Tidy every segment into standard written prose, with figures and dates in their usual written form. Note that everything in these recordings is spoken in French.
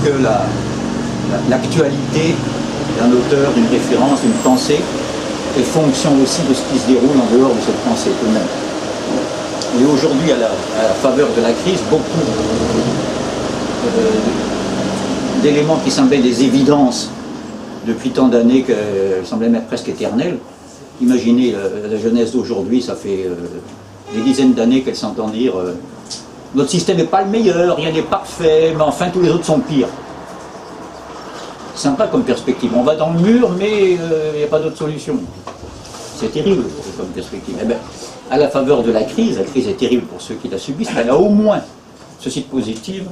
que l'actualité d'un auteur, d'une référence, d'une pensée est fonction aussi de ce qui se déroule en dehors de cette pensée tout de même. Et aujourd'hui, à la faveur de la crise, beaucoup d'éléments qui semblaient des évidences depuis tant d'années qu'elles semblaient même presque éternelles. Imaginez la jeunesse d'aujourd'hui, ça fait des dizaines d'années qu'elle s'entend dire notre système n'est pas le meilleur, rien n'est parfait, mais enfin tous les autres sont pires. Sympa comme perspective. On va dans le mur, mais il n'y a pas d'autre solution. C'est terrible comme perspective. Eh bien, à la faveur de la crise est terrible pour ceux qui la subissent, mais elle a au moins ceci de positif,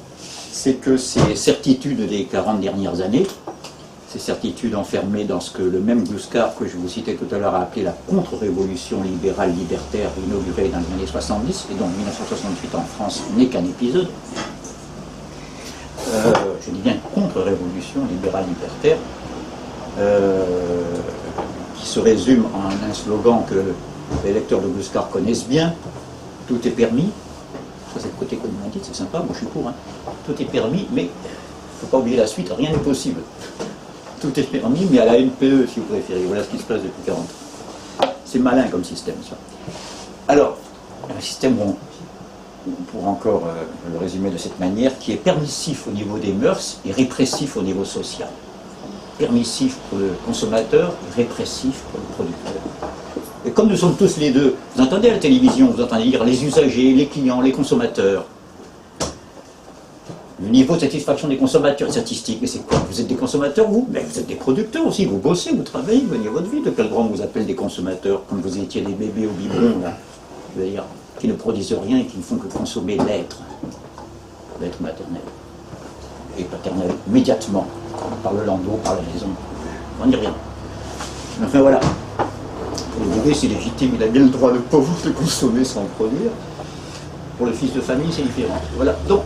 c'est que ces certitudes des 40 dernières années, ces certitudes enfermées dans ce que le même Gluskar, que je vous citais tout à l'heure, a appelé la contre-révolution libérale libertaire inaugurée dans les années 70, et dont 1968 en France n'est qu'un épisode, je dis bien contre-révolution libérale libertaire, qui se résume en un slogan que les lecteurs de Gluskar connaissent bien: tout est permis. Ça, c'est le côté cognitif, c'est sympa, moi je suis pour. Hein. Tout est permis, mais il ne faut pas oublier la suite, rien n'est possible. Tout est permis, mais à la NPE, si vous préférez. Voilà ce qui se passe depuis 40 ans. C'est malin comme système, ça. Alors, un système, on pourra encore le résumer de cette manière, qui est permissif au niveau des mœurs et répressif au niveau social. Permissif pour le consommateur et répressif pour le producteur. Et comme nous sommes tous les deux, vous entendez à la télévision, vous entendez dire les usagers, les clients, les consommateurs. Le niveau de satisfaction des consommateurs statistique, mais c'est quoi? Vous êtes des consommateurs, vous? Mais vous êtes des producteurs aussi, vous bossez, vous travaillez, vous gagnez votre vie. De quel droit on vous appelle des consommateurs quand vous étiez des bébés au biberon, là? Je veux dire, qui ne produisent rien et qui ne font que consommer l'être maternel et paternel, immédiatement, par le landau, par la maison. On n'y revient. Enfin voilà. Pour le bébé, c'est légitime, il a bien le droit, le pauvre, de consommer sans produire. Pour le fils de famille, c'est différent. Voilà. Donc,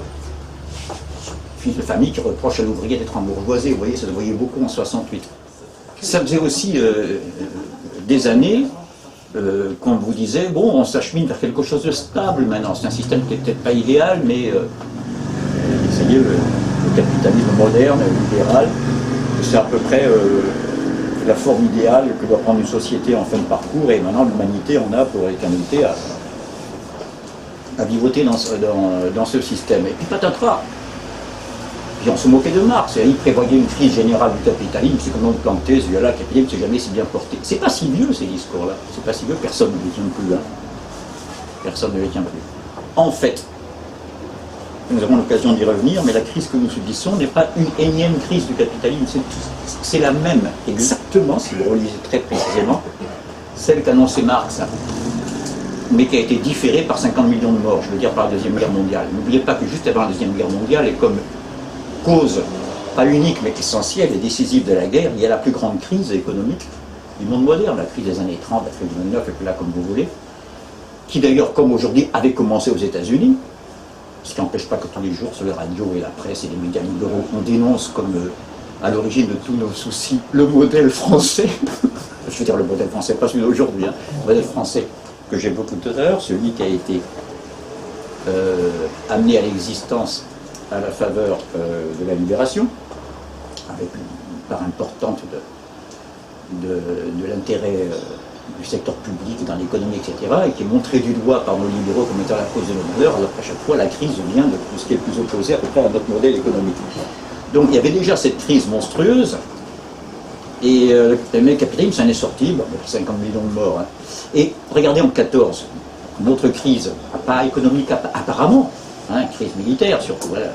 fils de famille qui reproche à l'ouvrier d'être embourgeoisé, vous voyez, ça se voyait beaucoup en 68. Ça faisait aussi des années qu'on vous disait, bon, on s'achemine vers quelque chose de stable maintenant. C'est un système qui n'est peut-être pas idéal, mais ça y est, le capitalisme moderne, libéral, c'est à peu près la forme idéale que doit prendre une société en fin de parcours, et maintenant l'humanité en a pour l'éternité à vivoter dans ce système. Et puis patatras. Puis on se moquait de Marx, il prévoyait une crise générale du capitalisme, c'est comme on plantait, ce gars-là, le capitalisme, c'est jamais si bien porté. C'est pas si vieux ces discours-là, c'est pas si vieux, personne ne les tient plus, hein. Personne ne les tient plus. En fait, nous avons l'occasion d'y revenir, mais la crise que nous subissons n'est pas une énième crise du capitalisme, c'est la même, exactement, si vous relisez très précisément, celle qu'annonçait Marx, hein, mais qui a été différée par 50 millions de morts, je veux dire par la Deuxième Guerre mondiale. N'oubliez pas que juste avant la Deuxième Guerre mondiale, et comme cause, pas unique mais essentielle et décisive de la guerre, il y a la plus grande crise économique du monde moderne, la crise des années 30, la crise du 29, et puis là comme vous voulez, qui d'ailleurs, comme aujourd'hui, avait commencé aux États-Unis, ce qui n'empêche pas que tous les jours, sur les radios et la presse et les médias libéraux, on dénonce comme à l'origine de tous nos soucis le modèle français, je veux dire le modèle français, pas celui d'aujourd'hui, hein, le modèle français que j'évoquais tout à l'heure, celui qui a été amené à l'existence à la faveur de la libération, avec une part importante de l'intérêt du secteur public dans l'économie, etc., et qui est montré du doigt par nos libéraux comme étant la cause de nos malheurs, alors qu'à chaque fois la crise vient de tout ce qui est le plus opposé à peu près à notre modèle économique. Donc il y avait déjà cette crise monstrueuse, et le capitalisme s'en est sorti, bon, 50 millions de morts. Hein. Et regardez en 14, une autre crise, pas économique apparemment, hein, crise militaire surtout, voilà.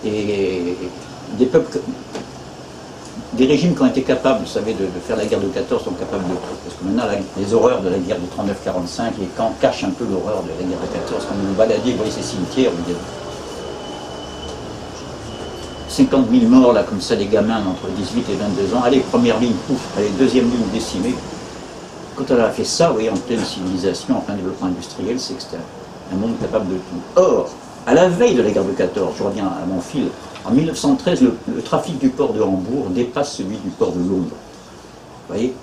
Et des peuples, des régimes qui ont été capables, vous savez, de faire la guerre de 14 sont capables de tout. Parce que maintenant, les horreurs de la guerre de 39-45, les camps cachent un peu l'horreur de la guerre de 14. Quand vous vous baladez, vous voyez ces cimetières, vous dites 50 000 morts, là, comme ça, des gamins entre 18 et 22 ans. Allez, première ligne, pouf, allez, deuxième ligne décimée. Quand on a fait ça, vous voyez, en pleine civilisation, en plein développement industriel, c'est que c'était un monde capable de tout. Or, à la veille de la guerre de 14, je reviens à mon fil, en 1913, le trafic du port de Hambourg dépasse celui du port de Londres. Vous voyez?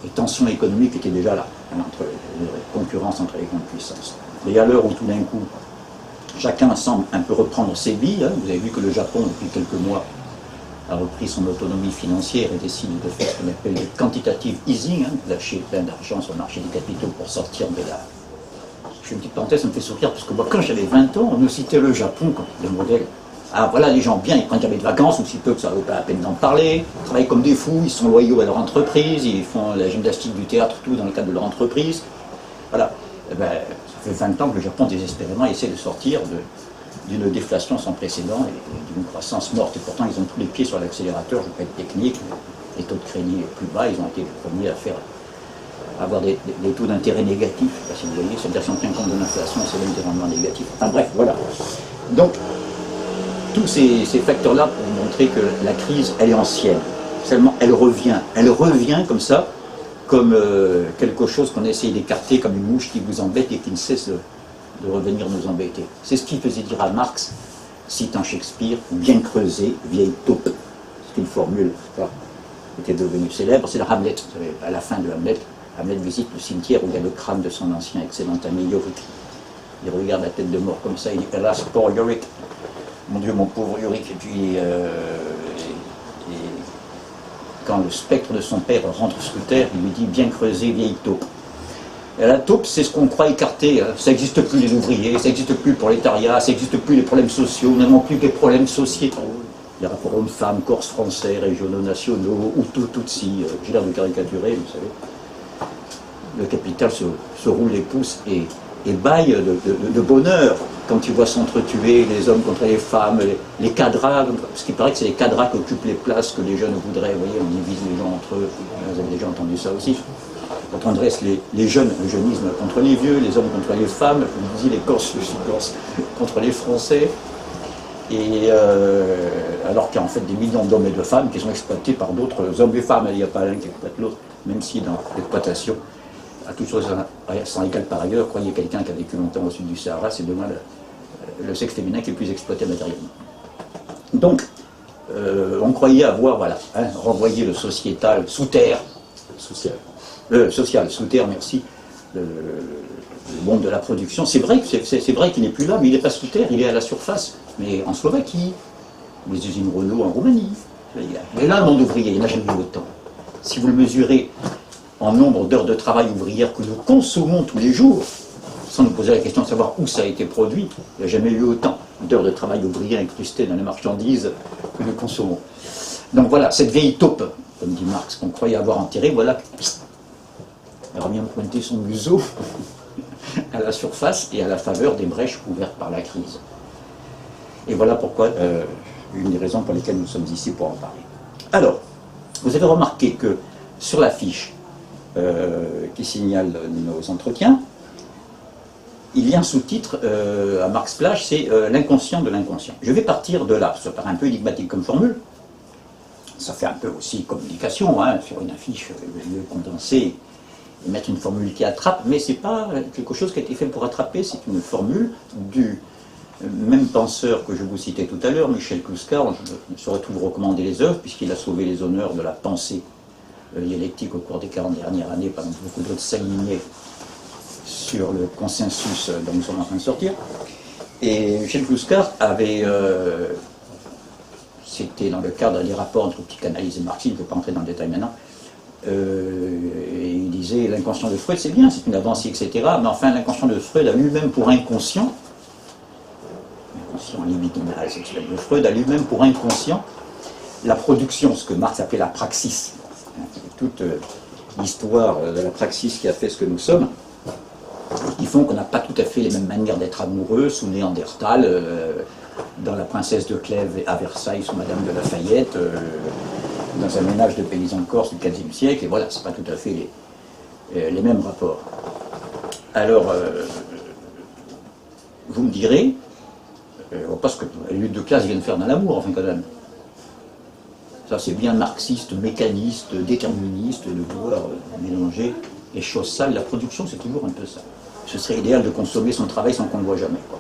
Les tensions économiques étaient déjà là, concurrence entre les grandes puissances. Et à l'heure où tout d'un coup, chacun semble un peu reprendre ses vies. Hein. Vous avez vu que le Japon, depuis quelques mois, a repris son autonomie financière et décide de faire ce qu'on appelle le quantitative easing, hein, lâcher plein d'argent sur le marché des capitaux pour sortir de la... Je fais une petite parenthèse, ça me fait sourire, parce que moi, quand j'avais 20 ans, on nous citait le Japon comme le modèle. Ah, voilà, les gens bien, ils prennent jamais de vacances, ou si peu que ça ne vaut pas la peine d'en parler, ils travaillent comme des fous, ils sont loyaux à leur entreprise, ils font la gymnastique du théâtre, tout dans le cadre de leur entreprise. Voilà. Eh ben, ça fait 20 ans que le Japon, désespérément, essaie de sortir d'une déflation sans précédent et d'une croissance morte. Et pourtant, ils ont tous les pieds sur l'accélérateur, je ne vais pas être technique, les taux de crédit plus bas, ils ont été les premiers à avoir des taux d'intérêt négatifs. Je ne sais pas si vous voyez, c'est-à-dire si on tient compte de l'inflation, c'est même des rendements négatifs. Enfin bref, voilà. Donc, tous ces facteurs-là pour montrer que la crise, elle est ancienne. Seulement, elle revient comme ça, comme quelque chose qu'on essaye d'écarter, comme une mouche qui vous embête et qui ne cesse de revenir nous embêter. C'est ce qu'il faisait dire à Marx, citant Shakespeare, bien creusé, vieille taupe. C'est une formule qui était devenue célèbre, c'est le Hamlet. Vous savez, à la fin de Hamlet, Hamlet visite le cimetière où il y a le crâne de son ancien excellent ami Yorick. Il regarde la tête de mort comme ça, il dit « Hélas, pauvre Yorick, mon Dieu, mon pauvre Yorick ». Et puis, quand le spectre de son père rentre sous terre, il lui dit « Bien creusé, vieille taupe ». Et la taupe, c'est ce qu'on croit écarté. Ça n'existe plus les ouvriers, ça n'existe plus le prolétariat, ça n'existe plus les problèmes sociaux, nous n'avons plus que les problèmes sociétaux. Les rapports hommes-femmes, corses français, régionaux, nationaux, Hutu, Tutsi, j'ai l'air de caricaturer, vous savez. Le capital se roule les pouces et baille de bonheur quand il voit s'entretuer les hommes contre les femmes, les cadras, parce qu'il paraît que c'est les cadras qui occupent les places que les jeunes voudraient. Vous voyez, on divise les gens entre eux, vous avez déjà entendu ça aussi. Quand on dresse les jeunes, le jeunisme contre les vieux, les hommes contre les femmes, vous disiez les Corses, je suis Corse, contre les Français, et alors qu'il y a en fait des millions d'hommes et de femmes qui sont exploités par d'autres hommes et femmes, il n'y a pas l'un qui exploite l'autre, même si dans l'exploitation, à toute chose sans égal par ailleurs, croyez quelqu'un qui a vécu longtemps au sud du Sahara, c'est demain le sexe féminin qui est le plus exploité matériellement. Donc, on croyait avoir, voilà, renvoyé le sociétal sous terre, social, sous terre, merci, le monde de la production. C'est vrai qu'il n'est plus là, mais il n'est pas sous terre, il est à la surface. Mais en Slovaquie, les usines Renault en Roumanie. Mais là, le monde ouvrier, il n'a jamais eu autant. Si vous le mesurez en nombre d'heures de travail ouvrière que nous consommons tous les jours, sans nous poser la question de savoir où ça a été produit, il n'y a jamais eu autant d'heures de travail ouvrière incrustées dans les marchandises que nous consommons. Donc voilà, cette vieille taupe, comme dit Marx, qu'on croyait avoir enterrée, voilà, elle revient pointer son museau à la surface et à la faveur des brèches ouvertes par la crise. Et voilà pourquoi, une des raisons pour lesquelles nous sommes ici pour en parler. Alors, vous avez remarqué que sur la fiche qui signale nos entretiens, il y a un sous-titre à Marx Plage, c'est l'inconscient de l'inconscient. Je vais partir de là, ça paraît un peu énigmatique comme formule, ça fait un peu aussi communication, hein, sur une affiche, mieux condenser et mettre une formule qui attrape, mais ce n'est pas quelque chose qui a été fait pour attraper, c'est une formule du même penseur que je vous citais tout à l'heure, Michel Kluskar. Je ne saurais tout vous recommander les œuvres, puisqu'il a sauvé les honneurs de la pensée dialectique au cours des 40 dernières années, pendant que beaucoup d'autres s'alignaient sur le consensus dont nous sommes en train de sortir. Et Michel Kluskar avait, c'était dans le cadre des rapports entre psychanalyse et marxisme, je ne vais pas entrer dans le détail maintenant, et il disait l'inconscient de Freud c'est bien, c'est une avancée, etc. Mais enfin l'inconscient de Freud a lui-même pour inconscient, l'inconscient libidinal sexuel de Freud a lui-même pour inconscient la production, ce que Marx appelait la praxis. Toute l'histoire de la praxis qui a fait ce que nous sommes, qui font qu'on n'a pas tout à fait les mêmes manières d'être amoureux sous Néandertal, dans La Princesse de Clèves à Versailles sous Madame de Lafayette, dans un ménage de paysans corse du XVe siècle, et voilà, c'est pas tout à fait les mêmes rapports. Alors, vous me direz, parce que les luttes de classe viennent faire dans l'amour, enfin quand même. Ça c'est bien marxiste, mécaniste, déterministe, de vouloir mélanger les choses sales. La production c'est toujours un peu ça. Ce serait idéal de consommer son travail sans qu'on ne le voit jamais, quoi.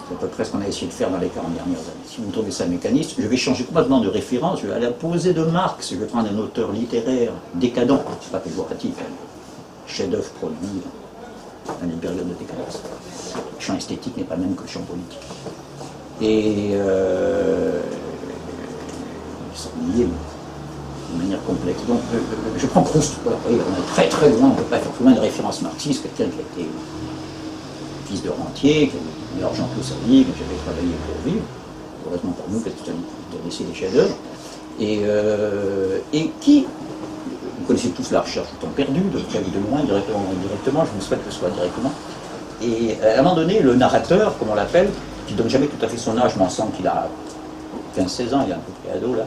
C'est à peu près ce qu'on a essayé de faire dans les 40 dernières années. Si vous trouvez ça mécaniste, je vais changer complètement de référence, je vais aller à poser de Marx, je vais prendre un auteur littéraire décadent, c'est pas péjoratif, chef-d'œuvre produit dans les périodes de décadence. Le champ esthétique n'est pas le même que le champ politique. Et ils sont liés de manière complexe. Donc, je prends Proust. Voilà, on est très très loin, on ne peut pas faire plus loin de référence marxiste, quelqu'un qui a été fils de rentier, qui a mis l'argent toute sa vie, qui avait travaillé pour vivre. Heureusement pour nous, quelqu'un qui a laissé des chefs-d'œuvre. Et qui, vous connaissez tous la recherche du temps perdu, de près ou de loin, directement ou indirectement, je vous souhaite que ce soit directement. Et à un moment donné, le narrateur, comme on l'appelle, qui ne donne jamais tout à fait son âge, mais on sent qu'il a 15-16 ans, il est un peu près ado là,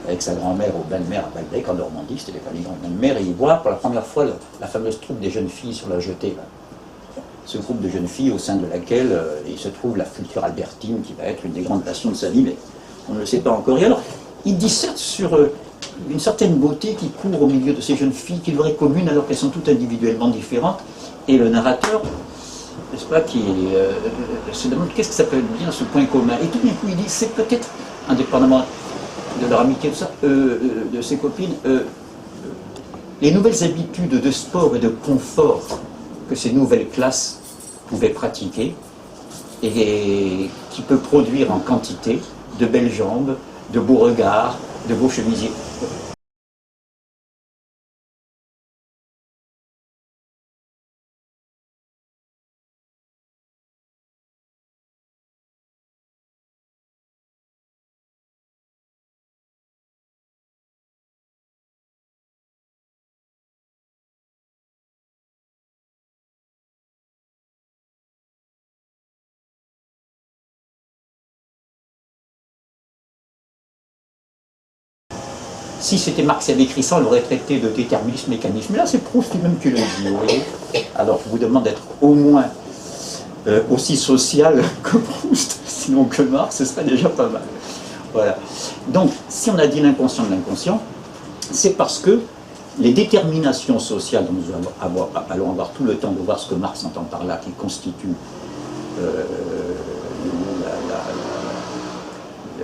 avec sa grand-mère au bain de mer à Balbec en Normandie, c'était les familles en bain de mer, et il voit pour la première fois la fameuse troupe des jeunes filles sur la jetée. Là. Ce groupe de jeunes filles au sein de laquelle il se trouve la culture albertine, qui va être une des grandes passions de sa vie, mais on ne le sait pas encore. Et alors, il disserte sur une certaine beauté qui court au milieu de ces jeunes filles, qui leur est commune alors qu'elles sont toutes individuellement différentes, et le narrateur, n'est-ce pas, qui se demande qu'est-ce que ça peut être bien ce point commun. Et tout d'un coup, il dit, c'est peut-être, indépendamment de leur amitié, de, ça, de ses copines, les nouvelles habitudes de sport et de confort que ces nouvelles classes pouvaient pratiquer, et qui peut produire en quantité de belles jambes, de beaux regards, de beaux chemisiers. Si c'était Marx qui avait écrit ça, on l'aurait traité de déterminisme mécanisme. Mais là, c'est Proust lui-même qui le dit, vous voyez. Alors, je vous demande d'être au moins aussi social que Proust, sinon que Marx, ce serait déjà pas mal. Voilà. Donc, si on a dit l'inconscient de l'inconscient, c'est parce que les déterminations sociales dont nous allons avoir tout le temps de voir ce que Marx entend par là, qui constitue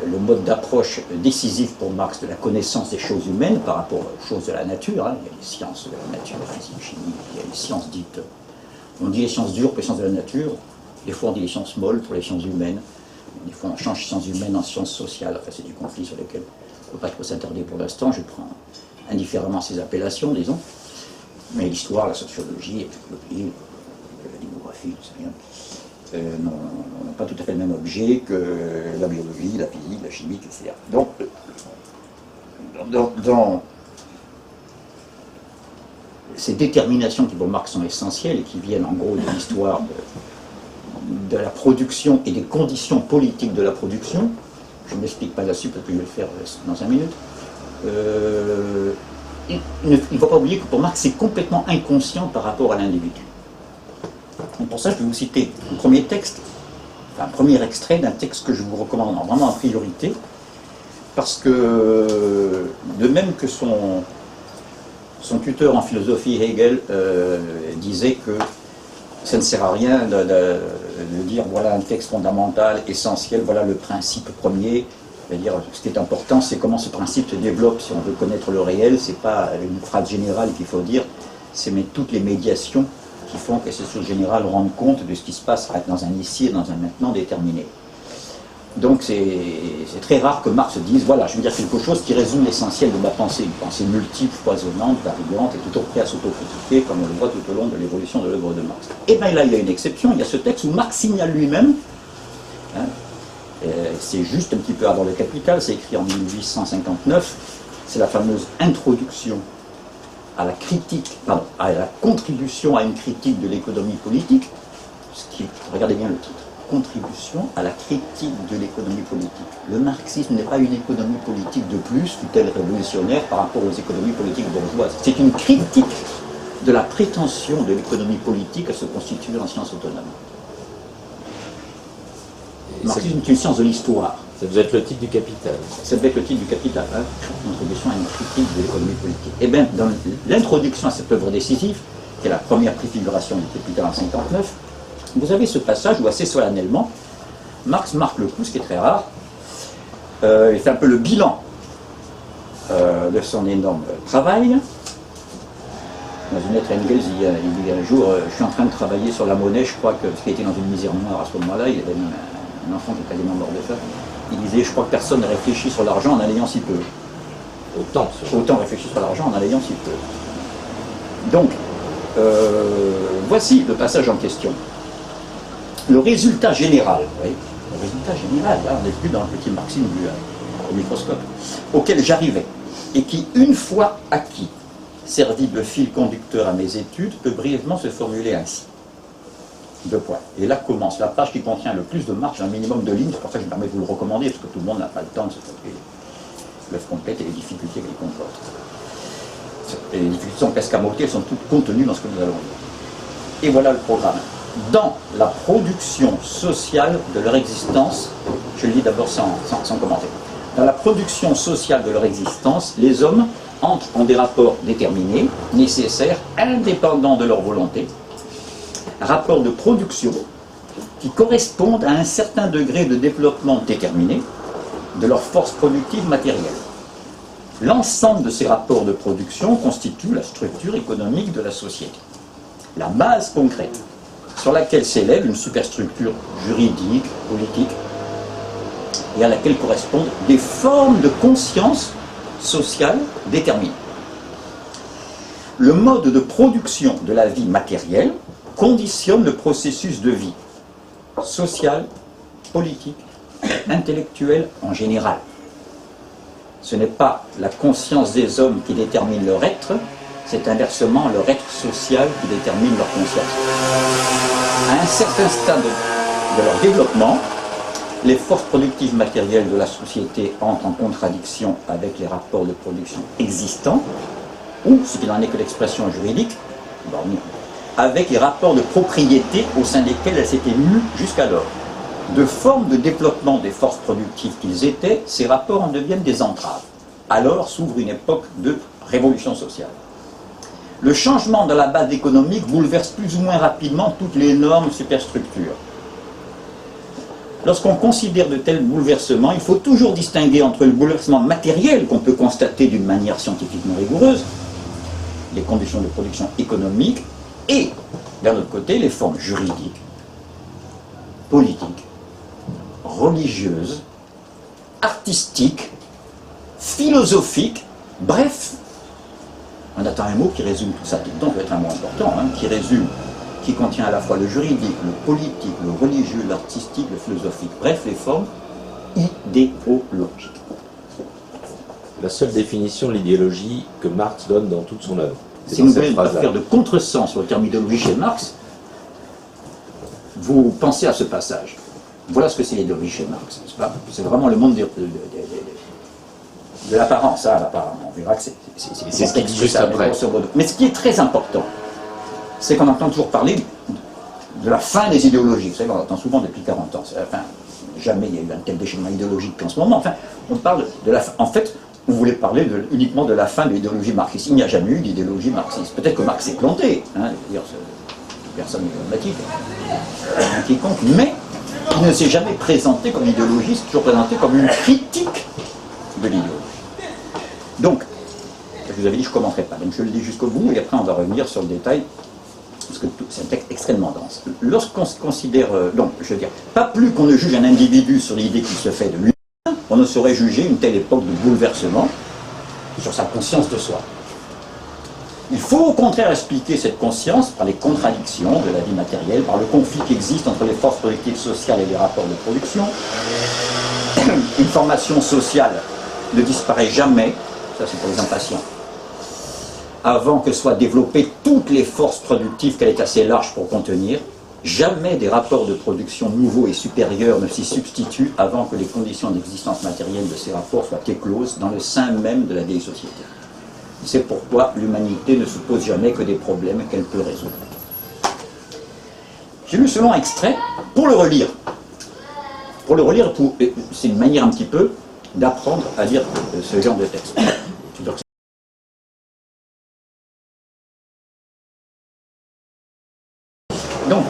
le mode d'approche décisif pour Marx de la connaissance des choses humaines par rapport aux choses de la nature. Hein. Il y a les sciences de la nature, la physique, chimie, il y a les sciences dites, on dit les sciences dures pour les sciences de la nature, des fois on dit les sciences molles pour les sciences humaines, des fois on change sciences humaines en sciences sociales, enfin c'est du conflit sur lequel on ne peut pas trop s'attarder pour l'instant, je prends indifféremment ces appellations, disons, mais l'histoire, la sociologie, la démographie, c'est rien. N'ont pas tout à fait le même objet que la biologie, la physique, la chimie, etc. Donc, dans ces déterminations qui pour Marx sont essentielles et qui viennent en gros de l'histoire de la production et des conditions politiques de la production, je ne m'explique pas là-dessus parce que je vais le faire dans 5 minutes, il ne faut pas oublier que pour Marx c'est complètement inconscient par rapport à l'individu. Donc pour ça, je vais vous citer un premier texte, enfin, un premier extrait d'un texte que je vous recommande vraiment en priorité, parce que, de même que son tuteur en philosophie, Hegel, disait que ça ne sert à rien de dire voilà un texte fondamental, essentiel, voilà le principe premier. C'est-à-dire, ce qui est important, c'est comment ce principe se développe. Si on veut connaître le réel, c'est pas une phrase générale qu'il faut dire, c'est mettre toutes les médiations qui font que ces choses générales rendent compte de ce qui se passe dans un ici et dans un maintenant déterminé. Donc c'est très rare que Marx dise, voilà, je veux dire quelque chose qui résume l'essentiel de ma pensée, une pensée multiple, foisonnante, variante, et toujours prêt à s'autocritiquer, comme on le voit tout au long de l'évolution de l'œuvre de Marx. Et bien là, il y a une exception, il y a ce texte où Marx signale lui-même, hein, c'est juste un petit peu avant le Capital, c'est écrit en 1859, c'est la fameuse introduction à la critique, pardon, à la contribution à une critique de l'économie politique, ce qui, regardez bien le titre, contribution à la critique de l'économie politique. Le marxisme n'est pas une économie politique de plus, fut-elle révolutionnaire par rapport aux économies politiques bourgeoises. C'est une critique de la prétention de l'économie politique à se constituer en science autonome. Le marxisme est une science de l'histoire. Ça devait être le titre du Capital. Ça devait être le titre du Capital, hein, contribution à une critique de l'économie politique. Eh bien, dans l'introduction à cette œuvre décisive, qui est la première préfiguration du Capital en 1959, vous avez ce passage où assez solennellement, Marx marque le coup, ce qui est très rare. Il fait un peu le bilan de son énorme travail. Dans une lettre à Engels, il dit un jour, je suis en train de travailler sur la monnaie, je crois que, parce qu'il était dans une misère noire à ce moment-là, il avait même un enfant qui était quasiment mort de faim, il disait, je crois que personne ne réfléchit sur l'argent en en ayant si peu. Autant réfléchir sur l'argent en en ayant si peu. Donc, voici le passage en question. Le résultat général, oui, le résultat général, là on n'est plus dans le petit marxisme au microscope, auquel j'arrivais, et qui, une fois acquis, servi de fil conducteur à mes études, peut brièvement se formuler ainsi. Deux points. Et là commence la page qui contient le plus de marches, un minimum de lignes, c'est pour ça que je me permets de vous le recommander, parce que tout le monde n'a pas le temps de se taper l'œuvre complète et les difficultés qu'elle comporte. Et les difficultés sont presque à moitié, elles sont toutes contenues dans ce que nous allons dire. Et voilà le programme. Dans la production sociale de leur existence, je le dis d'abord sans commenter, dans la production sociale de leur existence, les hommes entrent en des rapports déterminés, nécessaires, indépendants de leur volonté, rapports de production qui correspondent à un certain degré de développement déterminé de leur force productive matérielle. L'ensemble de ces rapports de production constitue la structure économique de la société, la base concrète sur laquelle s'élève une superstructure juridique, politique, et à laquelle correspondent des formes de conscience sociale déterminées. Le mode de production de la vie matérielle conditionne le processus de vie sociale, politique, intellectuelle en général. Ce n'est pas la conscience des hommes qui détermine leur être, c'est inversement leur être social qui détermine leur conscience. À un certain stade de leur développement, les forces productives matérielles de la société entrent en contradiction avec les rapports de production existants, ou, ce qui n'en est que l'expression juridique, avec les rapports de propriété au sein desquels elles s'étaient mues jusqu'alors. De forme de développement des forces productives qu'ils étaient, ces rapports en deviennent des entraves. Alors s'ouvre une époque de révolution sociale. Le changement de la base économique bouleverse plus ou moins rapidement toutes les normes superstructures. Lorsqu'on considère de tels bouleversements, il faut toujours distinguer entre le bouleversement matériel qu'on peut constater d'une manière scientifiquement rigoureuse, les conditions de production économique, et, d'un autre côté, les formes juridiques, politiques, religieuses, artistiques, philosophiques, bref, on attend un mot qui résume tout ça, donc peut être un mot important, qui contient à la fois le juridique, le politique, le religieux, l'artistique, le philosophique, bref, les formes idéologiques. La seule définition de l'idéologie que Marx donne dans toute son œuvre. Si vous voulez pas faire de contresens sur le terme idéologie chez Marx, vous pensez à ce passage. Voilà ce que c'est l'idéologie chez Marx. C'est vraiment le monde de l'apparence, l'apparence. On verra que c'est ce qui dit juste après. Mais ce qui est très important, c'est qu'on entend toujours parler de la fin des idéologies. Vous savez, on entend souvent depuis 40 ans. Jamais il y a eu un tel déchaînement idéologique qu'en ce moment. Enfin, on parle de la fin. En fait, on voulait parler uniquement de la fin de l'idéologie marxiste. Il n'y a jamais eu d'idéologie marxiste. Peut-être que Marx s'est planté, personne n'est dogmatique, quiconque, mais il ne s'est jamais présenté comme idéologie, c'est toujours présenté comme une critique de l'idéologie. Donc, je vous avais dit que je ne commenterai pas, donc je le dis jusqu'au bout, et après on va revenir sur le détail, parce que c'est un texte extrêmement dense. Lorsqu'on se considère, donc, je veux dire, pas plus qu'on ne juge un individu sur l'idée qu'il se fait de lui, on ne saurait juger une telle époque de bouleversement sur sa conscience de soi. Il faut au contraire expliquer cette conscience par les contradictions de la vie matérielle, par le conflit qui existe entre les forces productives sociales et les rapports de production. Une formation sociale ne disparaît jamais, ça c'est pour les impatients, avant que soient développées toutes les forces productives qu'elle est assez large pour contenir. Jamais des rapports de production nouveaux et supérieurs ne s'y substituent avant que les conditions d'existence matérielle de ces rapports soient écloses dans le sein même de la vieille société. C'est pourquoi l'humanité ne se pose jamais que des problèmes qu'elle peut résoudre. J'ai lu ce long extrait pour le relire. Pour le relire, c'est une manière un petit peu d'apprendre à lire ce genre de texte. Donc,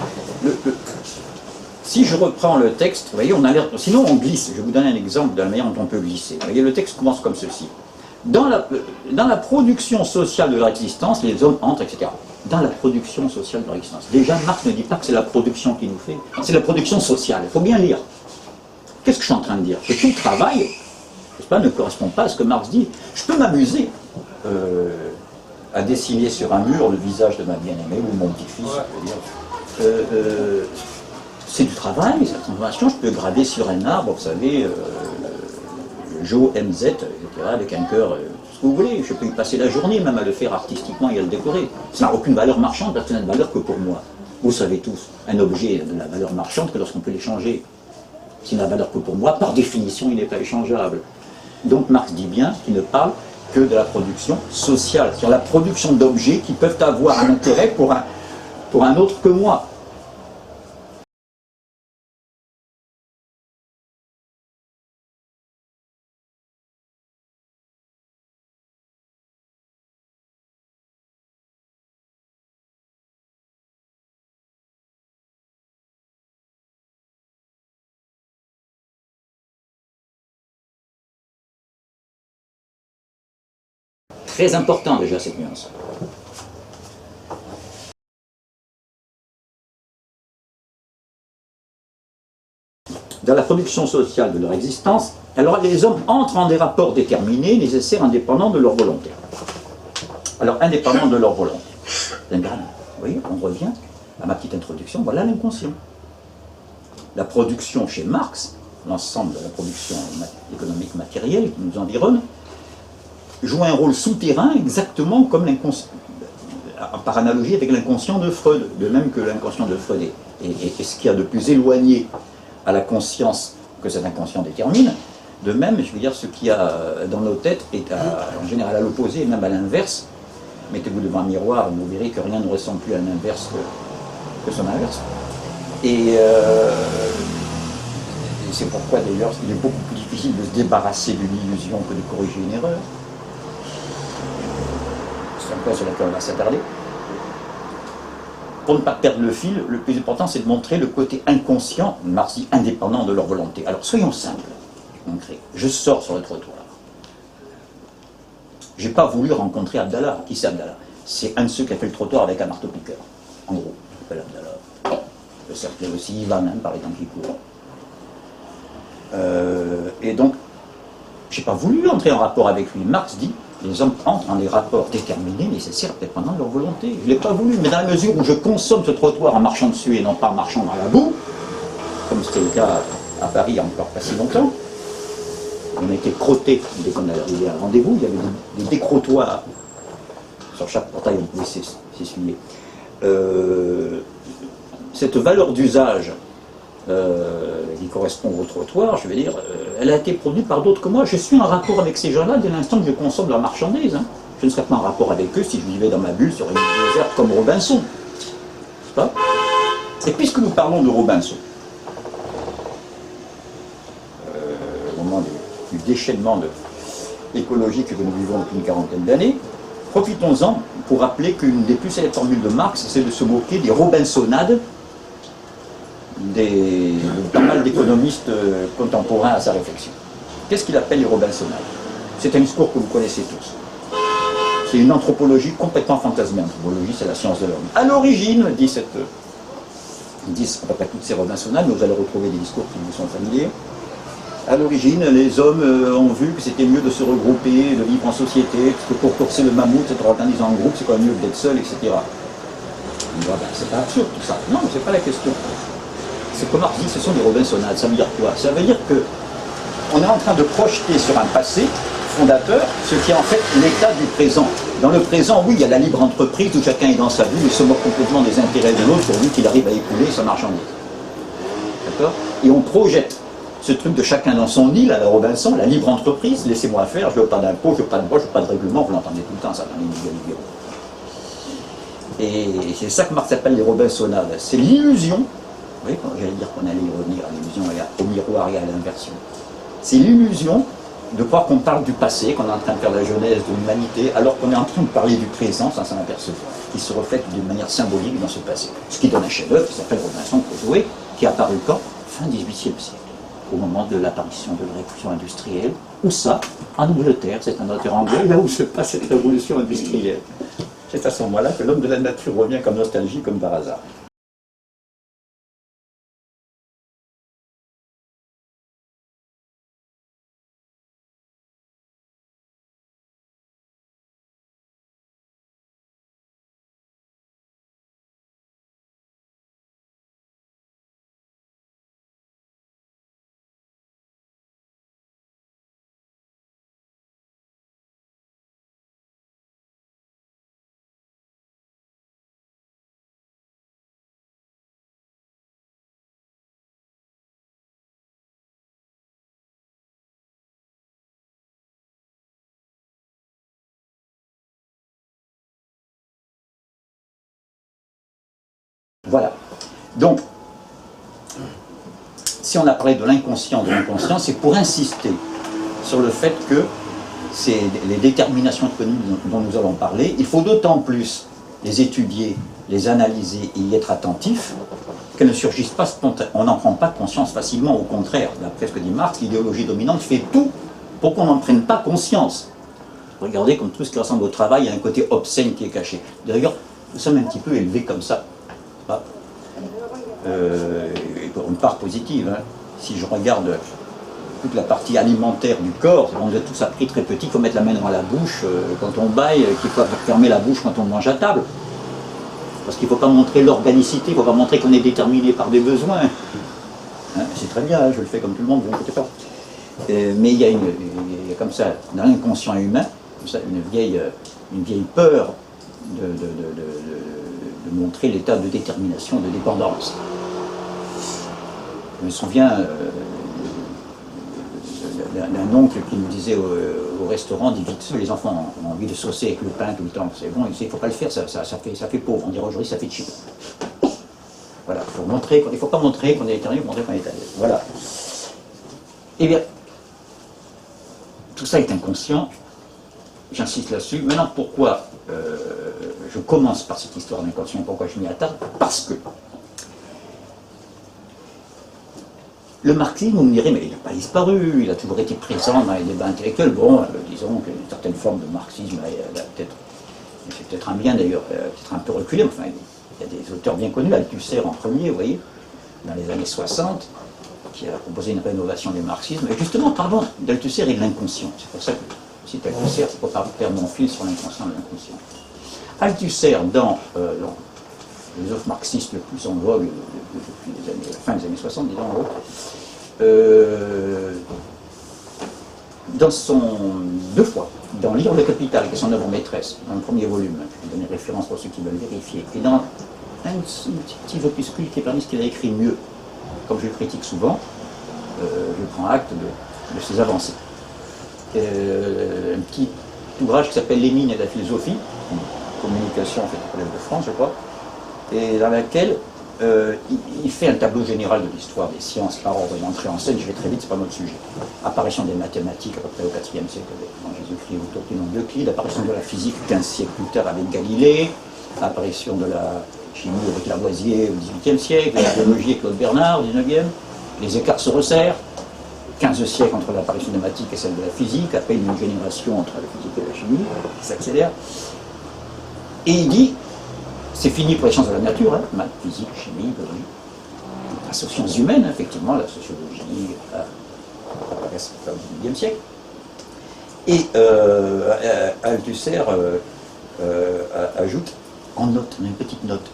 si je reprends le texte, vous voyez, on a l'air. Sinon, on glisse. Je vais vous donner un exemple de la manière dont on peut glisser. Vous voyez, le texte commence comme ceci. Dans la production sociale de leur existence, les hommes entrent, etc. Dans la production sociale de leur existence. Déjà, Marx ne dit pas que c'est la production qui nous fait, c'est la production sociale. Il faut bien lire. Qu'est-ce que je suis en train de dire? Que tout travail, n'est-ce pas, ne correspond pas à ce que Marx dit. Je peux m'amuser à dessiner sur un mur le visage de ma bien-aimée ou mon petit-fils, je veux dire. C'est du travail, c'est la transformation. Je peux graver sur un arbre, vous savez, Jo MZ, etc., avec un cœur, ce que vous voulez. Je peux y passer la journée même à le faire artistiquement et à le décorer. Ça n'a aucune valeur marchande, parce que ça n'a de valeur que pour moi. Vous savez tous, un objet n'a de la valeur marchande que lorsqu'on peut l'échanger. S'il n'a de la valeur que pour moi, par définition, il n'est pas échangeable. Donc Marx dit bien qu'il ne parle que de la production sociale, c'est-à-dire la production d'objets qui peuvent avoir un intérêt pour un autre que moi. Très important déjà cette nuance. Dans la production sociale de leur existence, alors les hommes entrent en des rapports déterminés, nécessaires, indépendants de leur volonté. Alors, indépendants de leur volonté. Vous voyez, on revient à ma petite introduction, voilà l'inconscient. La production chez Marx, l'ensemble de la production économique matérielle qui nous environne, joue un rôle souterrain exactement comme l'inconscient, par analogie avec l'inconscient de Freud, de même que l'inconscient de Freud est ce qu'il y a de plus éloigné à la conscience que cet inconscient détermine, de même, je veux dire, ce qu'il y a dans nos têtes est en général à l'opposé, même à l'inverse. Mettez-vous devant un miroir, vous verrez que rien ne ressemble plus à l'inverse que son inverse. Et c'est pourquoi d'ailleurs il est beaucoup plus difficile de se débarrasser d'une illusion que de corriger une erreur. C'est un point sur lequel on va s'attarder. Pour ne pas perdre le fil, le plus important c'est de montrer le côté inconscient, Marx dit indépendant de leur volonté. Alors soyons simples, concrets. Je sors sur le trottoir. J'ai pas voulu rencontrer Abdallah. Qui c'est Abdallah? C'est un de ceux qui a fait le trottoir avec un marteau-piqueur. En gros, il s'appelle Abdallah. Le cercle aussi Ivan, même, par les temps qui courent. Et donc, j'ai pas voulu entrer en rapport avec lui. Marx dit les hommes entrent en des rapports déterminés, nécessaires, dépendant de leur volonté. Je ne l'ai pas voulu, mais dans la mesure où je consomme ce trottoir en marchant dessus et non pas en marchant dans la boue, comme c'était le cas à Paris il y a encore pas si longtemps, on a été crottés dès qu'on arrivait à un rendez-vous, il y avait des décrotoirs sur chaque portail, on pouvait s'essuyer. Cette valeur d'usage qui correspond au trottoir, je veux dire, elle a été produite par d'autres que moi. Je suis en rapport avec ces gens-là dès l'instant que je consomme leur marchandise. Hein. Je ne serais pas en rapport avec eux si je vivais dans ma bulle sur une île déserte comme Robinson. N'est-ce pas? Et puisque nous parlons de Robinson, au moment du déchaînement écologique que nous vivons depuis une quarantaine d'années, profitons-en pour rappeler qu'une des plus célèbres formules de Marx, c'est de se moquer des Robinsonades de pas mal d'économistes contemporains à sa réflexion. Qu'est-ce qu'il appelle les Robinsonades? C'est un discours que vous connaissez tous. C'est une anthropologie complètement fantasmée. L'anthropologie, c'est la science de l'homme. À l'origine, disent à peu près toutes ces Robinsonades, mais vous allez retrouver des discours qui vous sont familiers. À l'origine, les hommes ont vu que c'était mieux de se regrouper, de vivre en société, parce que pour courser le mammouth, être organisé en groupe, c'est quand même mieux d'être seul, etc. Ben, c'est pas absurde tout ça. Non, c'est pas la question. C'est comme Marx dit, ce sont des Robinsonades. Ça veut dire quoi? Ça veut dire qu'on est en train de projeter sur un passé fondateur ce qui est en fait l'état du présent. Dans le présent, oui, il y a la libre entreprise où chacun est dans sa bulle et se moque complètement des intérêts de l'autre pourvu qu'il arrive à écouler sa marchandise. D'accord? Et on projette ce truc de chacun dans son île à la Robinson, la libre entreprise, laissez-moi faire, je ne veux pas d'impôts, je ne veux pas de droit, je ne veux pas de règlement, vous l'entendez tout le temps ça dans les libéraux. Et c'est ça que Marx appelle les Robinsonades. C'est l'illusion. Vous voyez, j'allais dire qu'on allait y revenir à l'illusion et au miroir et à l'inversion. C'est l'illusion de croire qu'on parle du passé, qu'on est en train de faire la genèse de l'humanité, alors qu'on est en train de parler du présent sans s'en apercevoir, qui se reflète d'une manière symbolique dans ce passé. Ce qui donne un chef-d'œuvre qui s'appelle Robinson Crusoe, qui est apparu quand? Fin XVIIIe siècle. au moment de l'apparition de la révolution industrielle. Où ça? En Angleterre, c'est un auteur anglais, là où se passe cette révolution industrielle. C'est à ce moment-là que l'homme de la nature revient comme nostalgie, comme par hasard. Voilà. Donc, si on a parlé de l'inconscient, c'est pour insister sur le fait que c'est les déterminations économiques dont nous allons parler, il faut d'autant plus les étudier, les analyser et y être attentif, qu'elles ne surgissent pas spontanément. On n'en prend pas conscience facilement, au contraire. D'après ce que dit Marx, l'idéologie dominante fait tout pour qu'on n'en prenne pas conscience. Regardez comme tout ce qui ressemble au travail, il y a un côté obscène qui est caché. D'ailleurs, nous sommes un petit peu élevés comme ça. Pour une part positive, hein. Si je regarde toute la partie alimentaire du corps, on a tous appris très petit qu'il faut mettre la main dans la bouche quand on baille, qu'il faut fermer la bouche quand on mange à table. Parce qu'il ne faut pas montrer l'organicité, il ne faut pas montrer qu'on est déterminé par des besoins. Hein, c'est très bien, hein, je le fais comme tout le monde, vous n'inquiétez pas. Mais il y a comme ça, dans l'inconscient humain, une vieille peur de montrer l'état de détermination, de dépendance. Je me souviens d'un oncle qui nous disait au restaurant, dit vite, les enfants ont envie de saucer avec le pain tout le temps, c'est bon, il ne faut pas le faire, ça fait pauvre, on dirait aujourd'hui ça fait cheap. Voilà, il ne faut pas montrer qu'on est déterminé, il faut montrer qu'on est déterminé. Voilà. Eh bien, tout ça est inconscient, j'insiste là-dessus. Maintenant, pourquoi je commence par cette histoire d'inconscient, pourquoi je m'y attarde? Parce que le marxisme, vous me direz, mais il n'a pas disparu, il a toujours été présent dans les débats intellectuels. Bon, disons qu'une certaine forme de marxisme, c'est peut-être un bien d'ailleurs, peut-être un peu reculé, enfin, il y a des auteurs bien connus, Althusser en premier, vous voyez, dans les années 60, qui a proposé une rénovation du marxisme. Et justement, pardon, d'Althusser et de l'inconscient. C'est pour ça que je cite Althusser, c'est pour pas perdre mon fil sur l'inconscient et l'inconscient. Althusser, dans les offres marxistes le plus en vogue depuis la fin des années 60, disons en gros, deux fois, dans Lire le Capital, qui est son œuvre maîtresse, dans le premier volume, je vais donner référence pour ceux qui veulent vérifier, et dans un petit opuscule qui est parmi ce qu'il a écrit mieux, comme je le critique souvent, je prends acte de ses avancées. Un petit ouvrage qui s'appelle Lénine et la philosophie, communication en fait au Collège de France, je crois, et dans laquelle il fait un tableau général de l'histoire des sciences, par ordre d'entrée en scène. Je vais très vite, c'est pas notre sujet. Apparition des mathématiques à peu près au IVe siècle avant Jésus-Christ, autour du nom d'Euclide, apparition de la physique 15 siècles plus tard avec Galilée, apparition de la chimie avec Lavoisier au XVIIIe siècle, la biologie avec Claude Bernard au XIXe, les écarts se resserrent, 15 siècles entre l'apparition des mathématiques et celle de la physique, à peine une génération entre la physique et la chimie, qui s'accélère. Et il dit, c'est fini pour les sciences de la nature, hein, maths, physique, chimie, biologie. Grâce aux sciences humaines, effectivement, la sociologie, au XIXe siècle. Et Althusser ajoute, en note, une petite note,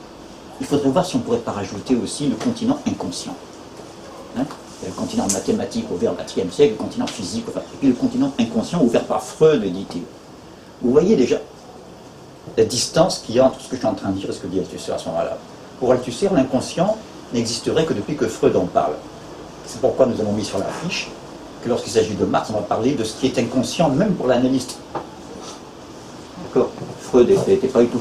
il faudrait voir si on ne pourrait pas rajouter aussi le continent inconscient. Hein, le continent mathématique ouvert au IVe siècle, le continent physique, et le continent inconscient ouvert par Freud, dit-il. Vous voyez déjà la distance qu'il y a entre ce que je suis en train de dire et ce que dit Althusser à ce moment-là. Pour Althusser, l'inconscient n'existerait que depuis que Freud en parle. C'est pourquoi nous avons mis sur l'affiche que lorsqu'il s'agit de Marx, on va parler de ce qui est inconscient, même pour l'analyste. D'accord. Freud n'était pas du tout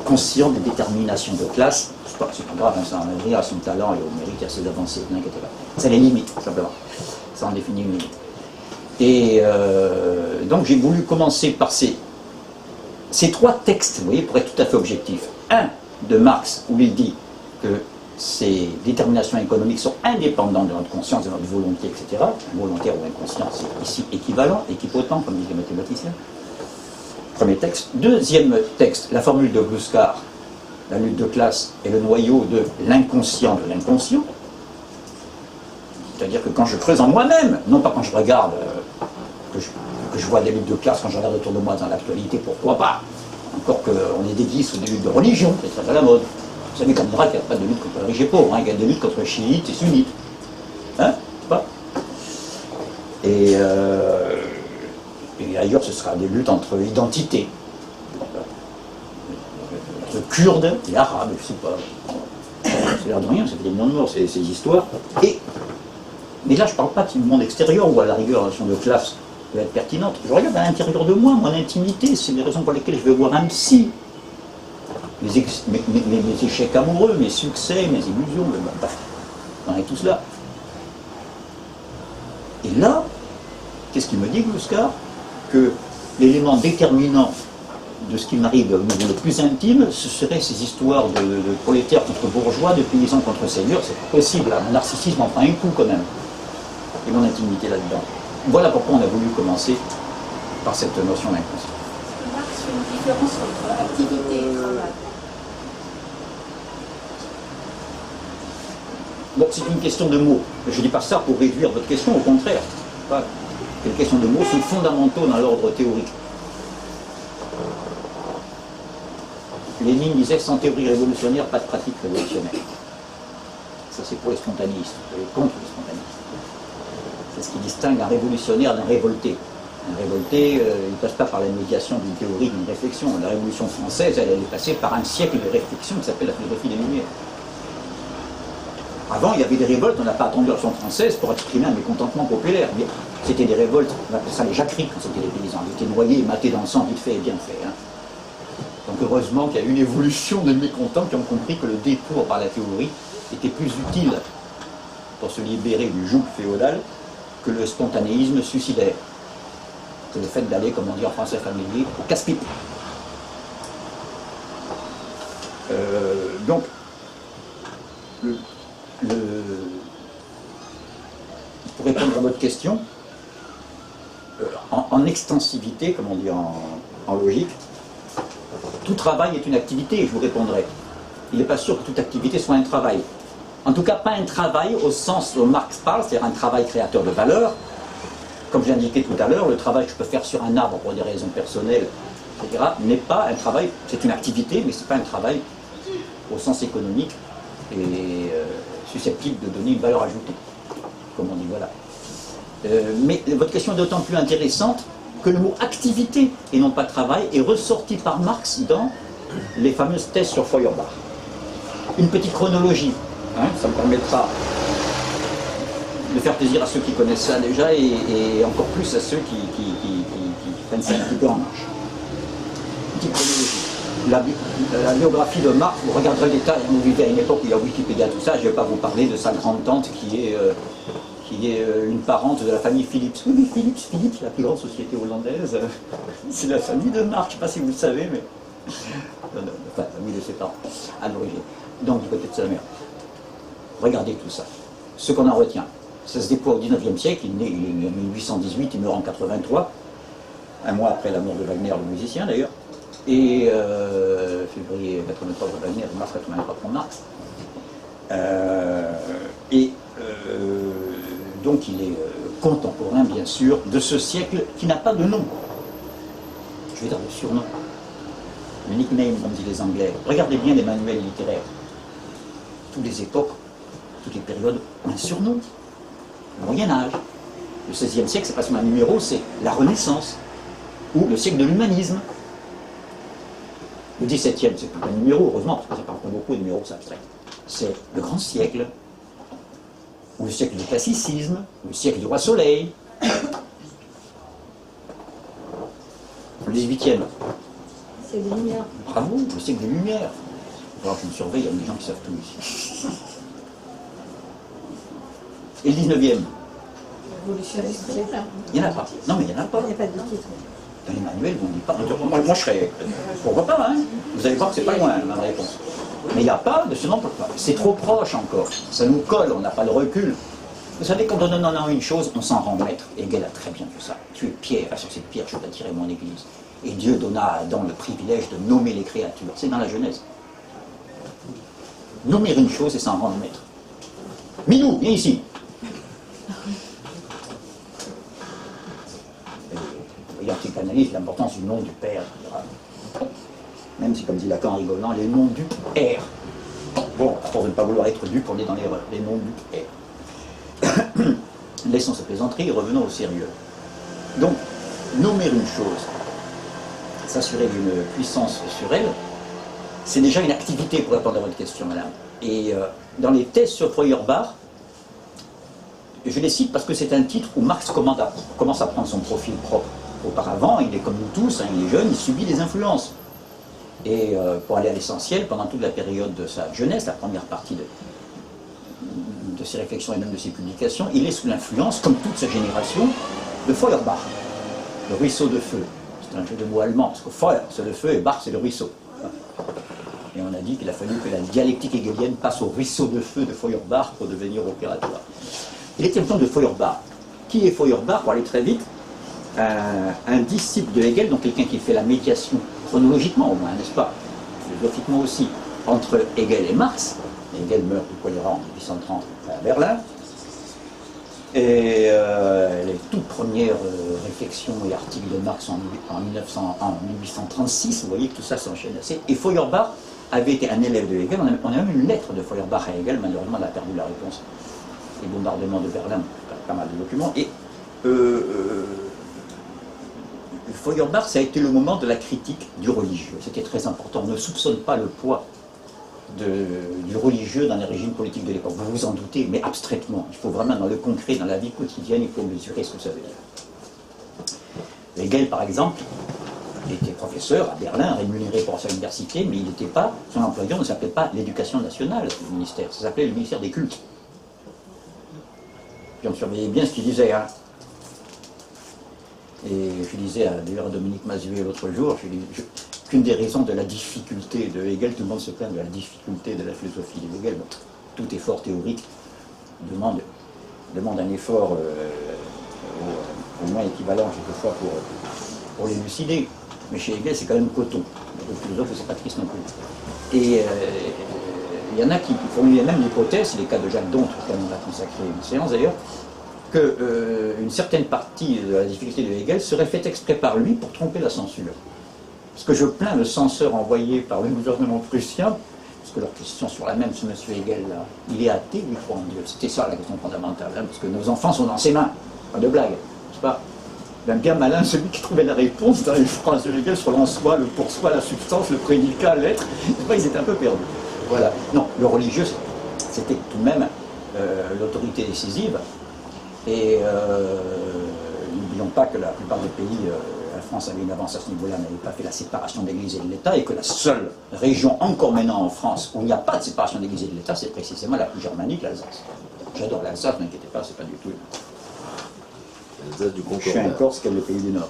conscient des déterminations de classe. C'est pas grave, hein, ça en est à son talent et au mérite, à ses avancées, ne inquiétez pas. Ça les limite, simplement. Ça en définit une limite. Et donc j'ai voulu commencer par ces trois textes, vous voyez, pour être tout à fait objectif. Un de Marx, où il dit que ces déterminations économiques sont indépendantes de notre conscience, de notre volonté, etc. Volontaire ou inconscient, c'est ici équivalent, équipotent, comme disent les mathématiciens. Premier texte. Deuxième texte, la formule de Gluskar, la lutte de classe est le noyau de l'inconscient de l'inconscient. C'est-à-dire que quand je creuse en moi-même, non pas quand je regarde, que je vois des luttes de classe, quand je regarde autour de moi dans l'actualité, pourquoi pas. Encore qu'on est dédié sous des luttes de religion, c'est très à la mode. Vous savez qu'en Irak, il n'y a pas de lutte contre les riches et pauvres, hein, il y a des luttes contre chiites et sunnites. Hein, c'est pas. Et ailleurs, ce sera des luttes entre identités. Entre Kurdes et Arabes, je ne sais pas. C'est l'air de rien, ça fait des millions de morts, ces histoires. Mais là, je ne parle pas du monde extérieur, où à la rigueur, la notion de classe peut être pertinente. Je regarde à l'intérieur de moi, mon intimité, c'est les raisons pour lesquelles je vais voir un psy. Mes échecs amoureux, mes succès, mes illusions, on est tous là. Et là, qu'est-ce qu'il me dit, Gluskar? Que l'élément déterminant de ce qui m'arrive au niveau le plus intime, ce seraient ces histoires de prolétaires contre bourgeois, de paysans contre seigneurs. C'est pas possible, là. Mon narcissisme en prend un coup quand même. Et mon intimité là-dedans. Voilà pourquoi on a voulu commencer par cette notion d'inconscient. Marx fait une différence entre activité et travail. Bon, c'est une question de mots. Je ne dis pas ça pour réduire votre question, au contraire. Les questions de mots sont fondamentaux dans l'ordre théorique. Lénine disait sans théorie révolutionnaire, pas de pratique révolutionnaire. Ça, c'est pour les spontanéistes, et contre les spontanéistes. C'est ce qui distingue un révolutionnaire d'un révolté. Un révolté, il ne passe pas par la médiation d'une théorie, d'une réflexion. La Révolution française, elle est passée par un siècle de réflexion qui s'appelle la philosophie des Lumières. Avant, il y avait des révoltes, on n'a pas attendu la Révolution française pour exprimer un mécontentement populaire. C'était des révoltes, on appelait ça les jacqueries quand c'était les paysans. Ils étaient noyés et matés dans le sang, vite fait et bien fait. Hein. Donc heureusement qu'il y a eu une évolution de mécontents qui ont compris que le détour par la théorie était plus utile pour se libérer du joug féodal que le spontanéisme suicidaire. C'est le fait d'aller, comme on dit en français familier, au casse-pipe. Donc, pour répondre à votre question, en extensivité, comme on dit en logique, tout travail est une activité, et je vous répondrai. Il n'est pas sûr que toute activité soit un travail. En tout cas, pas un travail au sens où Marx parle, c'est-à-dire un travail créateur de valeur. Comme j'ai indiqué tout à l'heure, le travail que je peux faire sur un arbre pour des raisons personnelles, etc., n'est pas un travail, c'est une activité, mais ce n'est pas un travail au sens économique et susceptible de donner une valeur ajoutée, comme on dit, voilà. Mais votre question est d'autant plus intéressante que le mot activité et non pas travail est ressorti par Marx dans les fameuses thèses sur Feuerbach. Une petite chronologie, hein, ça me permettra de faire plaisir à ceux qui connaissent ça déjà et encore plus à ceux qui prennent ça un petit peu en marche. Petite chronologie. La biographie de Marx, vous regarderez le détail, vous vivez à une époque où il y a Wikipédia, tout ça, je ne vais pas vous parler de sa grande-tante qui est une parente de la famille Philips. Oui, Philips, la plus grande société hollandaise, c'est la famille de Marx, je ne sais pas si vous le savez, mais... enfin, la famille de ses parents, à l'origine. Donc, du côté de sa mère. Regardez tout ça. Ce qu'on en retient. Ça se déploie au XIXe siècle, il est né en 1818, il meurt en 83, un mois après la mort de Wagner, le musicien d'ailleurs, et février 83 pour Wagner, mars 83 pour Marx. Donc il est contemporain, bien sûr, de ce siècle qui n'a pas de nom. Je vais dire le surnom. Le nickname, comme disent les Anglais. Regardez bien les manuels littéraires. Toutes les époques, toutes les périodes ont un surnom. Le Moyen-Âge. Le XVIe siècle, c'est pas seulement un numéro, c'est la Renaissance. Ou le siècle de l'humanisme. Le XVIIe, c'est pas un numéro, heureusement, parce que ça parle pas beaucoup de numéros abstraits. C'est le grand siècle. Ou le siècle du classicisme, le siècle du roi Soleil. Le XVIIIe. C'est des lumières. Bravo, le siècle des Lumières. Alors je me surveille, il y a des gens qui savent tout ici. Et le 19e. Révolution industrielle. Il n'y en a pas. Non, mais il n'y en a pas. Il n'y a pas de titre. Dans les manuels, on ne dit pas. Moi, je serais. Pourquoi pas, hein? Vous allez voir que c'est pas loin, ma réponse. Mais il n'y a pas de ce nombre. C'est trop proche encore. Ça nous colle, on n'a pas de recul. Vous savez, quand on donne en une chose, on s'en rend maître. Et Hegel a très bien vu ça. Tu es pierre, et sur cette pierre, je bâtirai mon église. Et Dieu donna à Adam le privilège de nommer les créatures. C'est dans la Genèse. Nommer une chose et s'en rendre maître. Minou, viens ici. Et en psychanalyse, l'importance du nom du Père. Même si, comme dit Lacan en rigolant, les noms du R. Bon, à force de ne pas vouloir être dupe, on est dans l'erreur. Les noms du R. Laissons cette plaisanterie et revenons au sérieux. Donc, nommer une chose, s'assurer d'une puissance sur elle, c'est déjà une activité pour répondre à votre question, madame. Et dans les thèses sur Feuerbach, je les cite parce que c'est un titre où Marx commence à prendre son profil propre. Auparavant, il est comme nous tous, hein, il est jeune, il subit des influences. Et pour aller à l'essentiel, pendant toute la période de sa jeunesse, la première partie de ses réflexions et même de ses publications, il est sous l'influence, comme toute sa génération, de Feuerbach, le ruisseau de feu. C'est un jeu de mots allemand, parce que Feuer, c'est le feu, et Bach, c'est le ruisseau. Et on a dit qu'il a fallu que la dialectique hegelienne passe au ruisseau de feu de Feuerbach pour devenir opératoire. Il est question de Feuerbach. Qui est Feuerbach? Pour aller très vite, un disciple de Hegel, donc quelqu'un qui fait la médiation, chronologiquement au moins, n'est-ce pas, philosophiquement aussi, entre Hegel et Marx. Hegel meurt du choléra en 1830 à Berlin. Et les toutes premières réflexions et articles de Marx en 1836, vous voyez que tout ça s'enchaîne assez. Et Feuerbach avait été un élève de Hegel. On a même une lettre de Feuerbach à Hegel, malheureusement elle a perdu la réponse. Les bombardements de Berlin, pas mal de documents. Et Feuerbach, ça a été le moment de la critique du religieux. C'était très important. On ne soupçonne pas le poids du religieux dans les régimes politiques de l'époque. Vous vous en doutez, mais abstraitement. Il faut vraiment, dans le concret, dans la vie quotidienne, il faut mesurer ce que ça veut dire. Hegel, par exemple, était professeur à Berlin, rémunéré pour sa université, mais il n'était pas, son employeur ne s'appelait pas l'éducation nationale, le ministère, ça s'appelait le ministère des cultes. Puis on surveillait bien ce qu'il disait, hein. Et je disais d'ailleurs à Dominique Mazuet l'autre jour, qu'une des raisons de la difficulté de Hegel, tout le monde se plaint de la difficulté de la philosophie de Hegel, bon, tout effort théorique demande un effort au moins équivalent quelquefois pour l'élucider. Mais chez Hegel, c'est quand même coton. Le philosophe, c'est pas triste non plus. Et il y en a qui formulaient même l'hypothèse, c'est les cas de Jacques Dontre, auquel on a consacré une séance d'ailleurs, qu'une certaine partie de la difficulté de Hegel serait faite exprès par lui pour tromper la censure. Parce que je plains le censeur envoyé par le gouvernement prussien, parce que leur question sur la même, ce monsieur Hegel là, il est athée ou il croit en Dieu? C'était ça la question fondamentale, hein, parce que nos enfants sont dans ses mains, pas de blague, n'est-ce pas? Bien malin celui qui trouvait la réponse dans les phrases de Hegel sur l'en-soi, le pour-soi, la substance, le prédicat, l'être, ils étaient un peu perdus. Voilà. Non, le religieux, c'était tout de même l'autorité décisive. Et n'oublions pas que la plupart des pays, la France avait une avance à ce niveau-là, n'avait pas fait la séparation de l'Église et de l'État, et que la seule région encore maintenant en France où il n'y a pas de séparation de l'Église et de l'État, c'est précisément la plus germanique, l'Alsace. J'adore l'Alsace, ne m'inquiétez pas, c'est pas du tout. L'Alsace du Concordat. Je suis un Corse qui est le pays du Nord.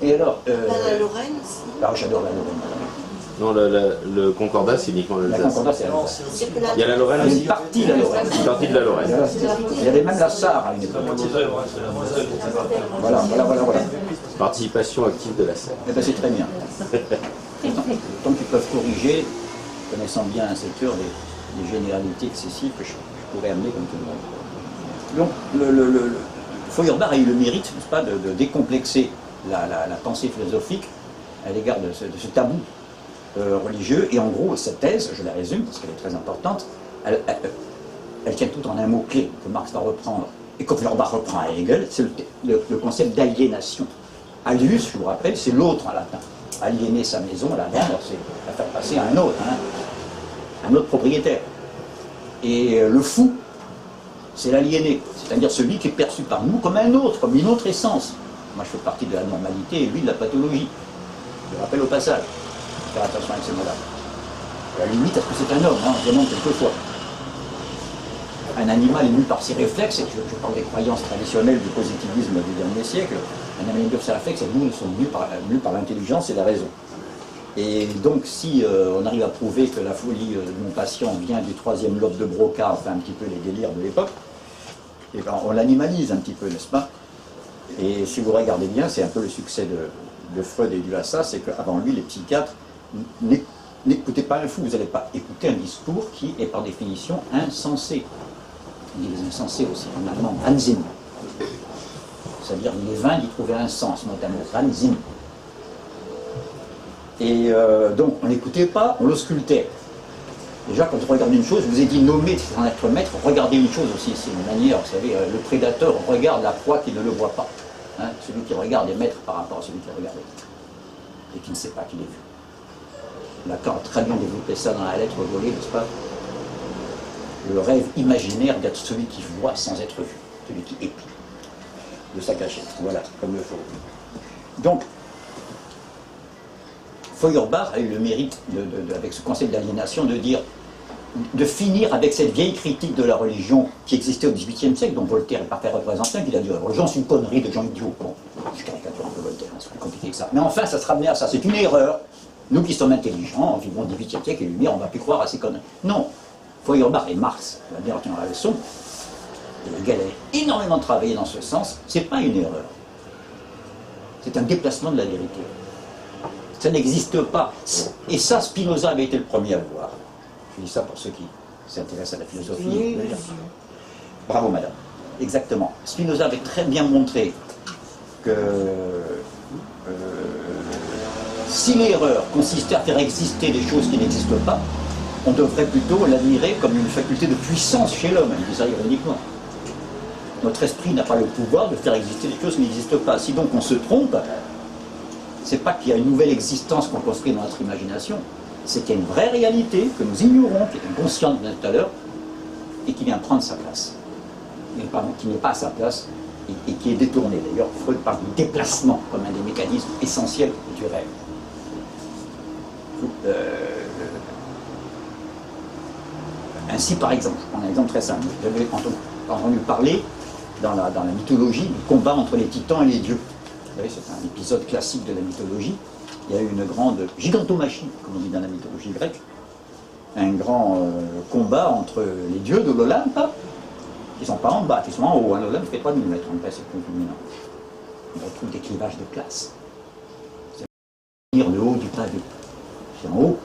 Et alors. La Lorraine aussi. Alors j'adore la Lorraine. Non, le Concordat, c'est uniquement La l'Alsace. Concordat, c'est l'Alsace. Il y a la Lorraine Une aussi. partie de la Lorraine. Une partie de la Lorraine. Il y avait même la Sarre à une époque. Voilà. Participation active de la Sarre. Eh bien, c'est très bien. Tant qu'ils peuvent corriger, connaissant bien un secteur, des généralités excessives que je pourrais amener comme tout le monde. Donc, Feuerbach a eu le mérite, n'est-ce pas, de décomplexer la pensée philosophique à l'égard de ce tabou religieux. Et en gros, cette thèse, je la résume parce qu'elle est très importante, elle tient tout en un mot-clé que Marx va reprendre et que Feuerbach reprend à Hegel, c'est le concept d'aliénation. Alius, je vous rappelle, c'est l'autre en latin. Aliéner sa maison, la rendre, c'est la faire passer à un autre, hein, un autre propriétaire. Et le fou, c'est l'aliéné, c'est-à-dire celui qui est perçu par nous comme un autre, comme une autre essence. Moi, je fais partie de la normalité et lui de la pathologie. Je le rappelle au passage. Faire attention avec ces mots-là. À la limite, est-ce que c'est un homme, hein, on se demande quelquefois. Un animal ému par ses réflexes, et je parle des croyances traditionnelles du positivisme du dernier siècle, un animal ému par ses réflexes, et nous sommes mus par l'intelligence et la raison. Et donc, si on arrive à prouver que la folie de mon patient vient du troisième lobe de Broca, enfin un petit peu les délires de l'époque, et ben, on l'animalise un petit peu, n'est-ce pas? Et si vous regardez bien, c'est un peu le succès de Freud et dû à ça, c'est qu'avant lui, les psychiatres n'écoutez pas un fou, vous n'allez pas écouter un discours qui est par définition insensé. Il est insensé aussi, en allemand, Unsinn. C'est-à-dire il est vain d'y trouver un sens, notamment Unsinn. Et donc on n'écoutait pas, on l'auscultait. Déjà quand on regarde une chose, je vous ai dit nommer sans être maître, regardez une chose aussi, c'est une manière, vous savez, le prédateur regarde la proie qui ne le voit pas. Hein, celui qui regarde est maître par rapport à celui qui regarde et qui ne sait pas qu'il est vu. Lacan a très bien développé ça dans la lettre volée, n'est-ce pas? Le rêve imaginaire d'être celui qui voit sans être vu, celui qui épie de sa cachette. Voilà, comme le faut. Donc, Feuerbach a eu le mérite, avec ce concept d'aliénation, de finir avec cette vieille critique de la religion qui existait au XVIIIe siècle, dont Voltaire est parfait représentant, qu'il a dit la religion c'est une connerie de gens idiots. Bon, je caricature un peu Voltaire, c'est plus compliqué que ça. Mais enfin, ça se ramenait à ça, c'est une erreur. Nous qui sommes intelligents, vivons au XVIIIe siècle et Lumière, on ne va plus croire à ces conneries. Non, Feuerbach et Marx, la dernière la leçon, et Hegel a énormément travaillé dans ce sens, c'est pas une erreur. C'est un déplacement de la vérité. Ça n'existe pas. Et ça, Spinoza avait été le premier à le voir. Je dis ça pour ceux qui s'intéressent à la philosophie. Oui. Bravo, madame. Exactement. Spinoza avait très bien montré que si l'erreur consistait à faire exister des choses qui n'existent pas, on devrait plutôt l'admirer comme une faculté de puissance chez l'homme. Il dit ça ironiquement. Notre esprit n'a pas le pouvoir de faire exister des choses qui n'existent pas. Si donc on se trompe, c'est pas qu'il y a une nouvelle existence qu'on construit dans notre imagination, c'est qu'il y a une vraie réalité que nous ignorons, qui est inconsciente tout à l'heure, et qui vient prendre sa place. Mais pardon, qui n'est pas à sa place et qui est détournée. D'ailleurs, Freud parle du déplacement comme un des mécanismes essentiels du rêve. Ainsi, par exemple, je prends un exemple très simple. Vous avez entendu parler dans la mythologie du combat entre les titans et les dieux. Vous savez, c'est un épisode classique de la mythologie. Il y a eu une grande gigantomachie, comme on dit dans la mythologie grecque, un grand combat entre les dieux de l'Olympe, qui ne sont pas en bas, qui sont en haut. L'Olympe fait 3 000 mètres, en fait, c'est culminant. On retrouve des clivages de classe. C'est le haut du pavé. C'est en haut.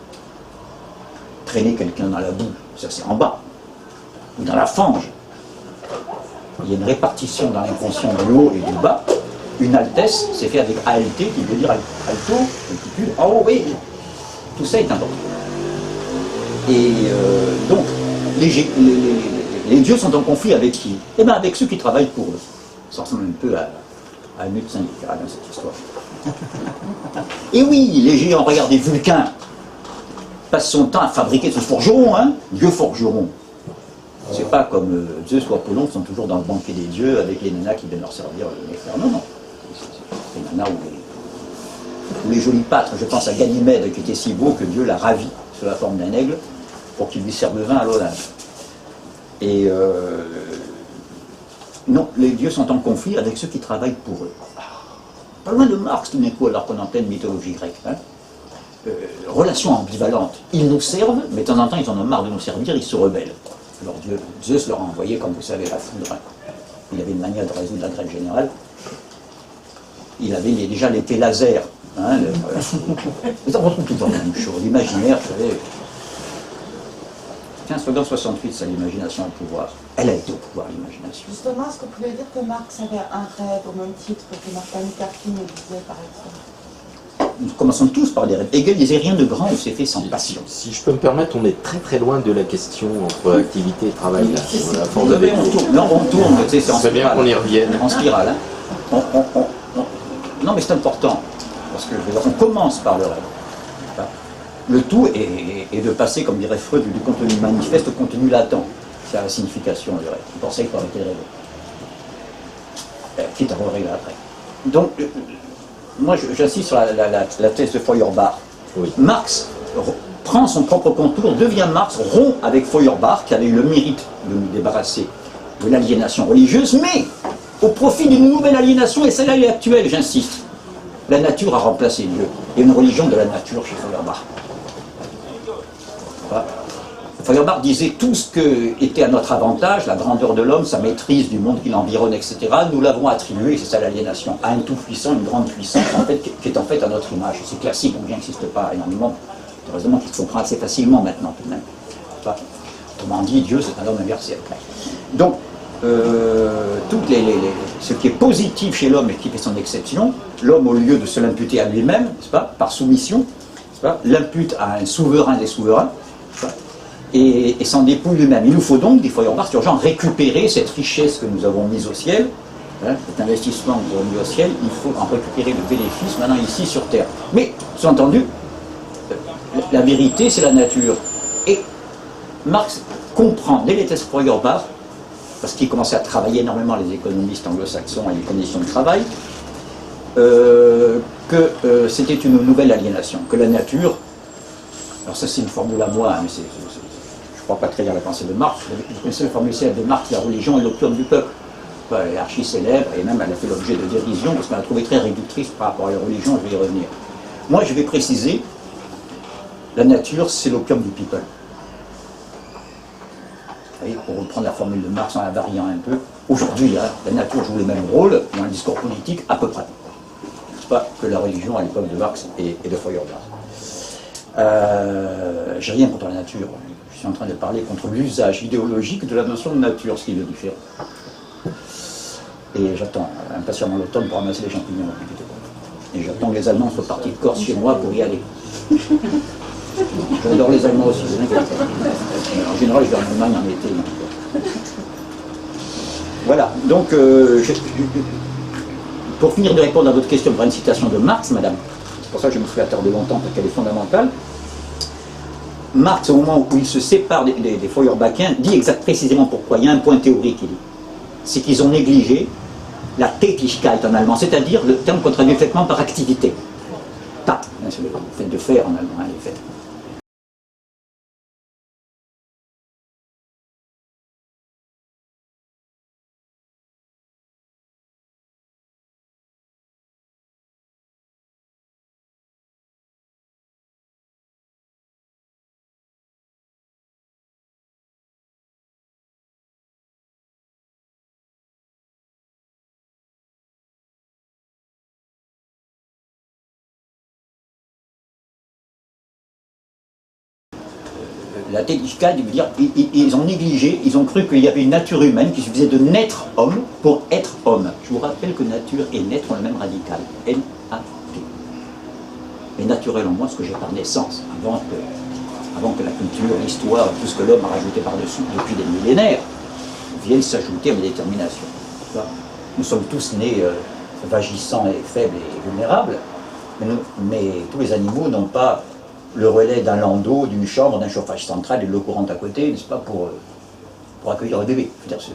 Traîner quelqu'un dans la boue, ça c'est en bas. Ou dans la fange. Il y a une répartition dans l'inconscient du haut et du bas. Une altesse, c'est fait avec ALT, qui veut dire alto, altitude, en haut, oui. Tout ça est important. Et donc, les dieux sont en conflit avec qui? Eh bien, avec ceux qui travaillent pour eux. Ça ressemble un peu à un mythe syndical dans cette histoire. Et oui, les géants, regardez, Vulcain passe son temps à fabriquer ce forgeron, hein, dieu forgeron. C'est pas comme Zeus ou Apollon qui sont toujours dans le banquet des dieux avec les nanas qui viennent leur servir le néctaire. Non, non. Les nanas ou les jolis pâtres. Je pense à Ganymède qui était si beau que Dieu l'a ravi sous la forme d'un aigle pour qu'il lui serve le vin à l'Olympe. Et non, les dieux sont en conflit avec ceux qui travaillent pour eux. Pas loin de Marx tout d'un coup alors qu'on est en pleine mythologie grecque. Hein. Relation ambivalente. Ils nous servent, mais de temps en temps ils en ont marre de nous servir, ils se rebellent. Alors Dieu, Zeus leur a envoyé, comme vous savez, la foudre. Il avait une manière de résoudre la grève générale. Il avait déjà l'épée laser. Hein, on retrouve tout le temps la même chose. L'imaginaire, vous savez. 1568, c'est l'imagination au pouvoir. Elle a été au pouvoir, l'imagination. Justement, est-ce que vous pouvez dire que Marx avait un rêve au même titre que Martin Luther King le disait, par exemple? Nous commençons tous par des rêves. Hegel disait rien de grand ou c'est fait sans passion. Si je peux me permettre, on est très très loin de la question entre activité et travail. Là, Oui, à force avec on vous. tourne, non, on tourne, tu sais, c'est en C'est bien spirale. qu'on y revienne. En spirale. Hein. Non, mais c'est important. Parce que on commence par le rêve. Enfin, le tout est de passer, comme dirait Freud, du contenu manifeste au contenu latent. C'est la signification du rêve. C'est pour ça qu'il faut arrêter de rêver. Quitte à rêver après. Donc, moi j'insiste sur la thèse de Feuerbach. Oui. Marx prend son propre contour, devient Marx, rompt avec Feuerbach, qui avait eu le mérite de nous débarrasser de l'aliénation religieuse, mais au profit d'une nouvelle aliénation, et celle-là est actuelle, j'insiste. La nature a remplacé Dieu. Il y a une religion de la nature chez Feuerbach. Feuerbach disait tout ce qui était à notre avantage, la grandeur de l'homme, sa maîtrise du monde qui l'environne, etc., nous l'avons attribué, c'est ça l'aliénation, à un tout-puissant, une grande puissance, en fait, qui est en fait à notre image. C'est classique, donc il n'existe pas énormément. Heureusement qu'il se comprend assez facilement maintenant, tout de même. Autrement dit, Dieu, c'est un homme universel. Donc, ce qui est positif chez l'homme et qui fait son exception, l'homme, au lieu de se l'imputer à lui-même, n'est-ce pas, par soumission, n'est-ce pas, l'impute à un souverain des souverains, n'est-ce pas, et s'en dépouille lui-même. Il nous faut donc, des Feuerbach, c'est urgent, récupérer cette richesse que nous avons mise au ciel, cet investissement que nous avons mis au ciel, il faut en récupérer le bénéfice maintenant ici sur Terre. Mais, sous-entendu, la vérité, c'est la nature. Et Marx comprend, dès les tests Feuerbach, parce qu'il commençait à travailler énormément les économistes anglo-saxons et les conditions de travail, que c'était une nouvelle aliénation, que la nature, alors ça c'est une formule à moi, mais je ne crois pas trahir la pensée de Marx, vous connaissez la formule célèbre de Marx, la religion est l'opium du peuple. Elle est archi célèbre, et même elle a fait l'objet de dérision, parce qu'elle a trouvé très réductrice par rapport à la religion, je vais y revenir. Moi je vais préciser, la nature c'est l'opium du people. Vous voyez, pour reprendre la formule de Marx en la variant un peu, aujourd'hui, la nature joue le même rôle dans le discours politique à peu près. C'est pas que la religion à l'époque de Marx et de Feuerbach. J'ai rien contre la nature. Je suis en train de parler contre l'usage idéologique de la notion de nature, ce qui est le différent. Et j'attends impatiemment l'automne pour ramasser les champignons. Et j'attends que les Allemands soient partis de Corse chez moi pour y aller. J'adore les Allemands aussi, vous inquiétez pas. En général, je vais en Allemagne en été. Voilà, donc, pour finir de répondre à votre question par une citation de Marx, madame, c'est pour ça que je me suis attardé longtemps, parce qu'elle est fondamentale. Marx, au moment où il se sépare des Feuerbachiens, dit précisément pourquoi. Il y a un point théorique, il dit. C'est qu'ils ont négligé la Tätigkeit en allemand, c'est-à-dire le terme qu'on traduit effectivement par activité. Tat, c'est le fait de faire en allemand, les faits. La Tätigkeit veut dire ils ont négligé, ils ont cru qu'il y avait une nature humaine, qu'il suffisait de naître homme pour être homme. Je vous rappelle que nature et naître ont le même radical, N-A-T. Mais naturel en moi, ce que j'ai par naissance, avant que la culture, l'histoire, tout ce que l'homme a rajouté par-dessus depuis des millénaires, viennent s'ajouter à mes déterminations. Nous sommes tous nés vagissants et faibles et vulnérables, mais tous les animaux n'ont pas le relais d'un landau, d'une chambre, d'un chauffage central et de l'eau courante à côté, n'est-ce pas, pour accueillir le bébé. Je veux dire,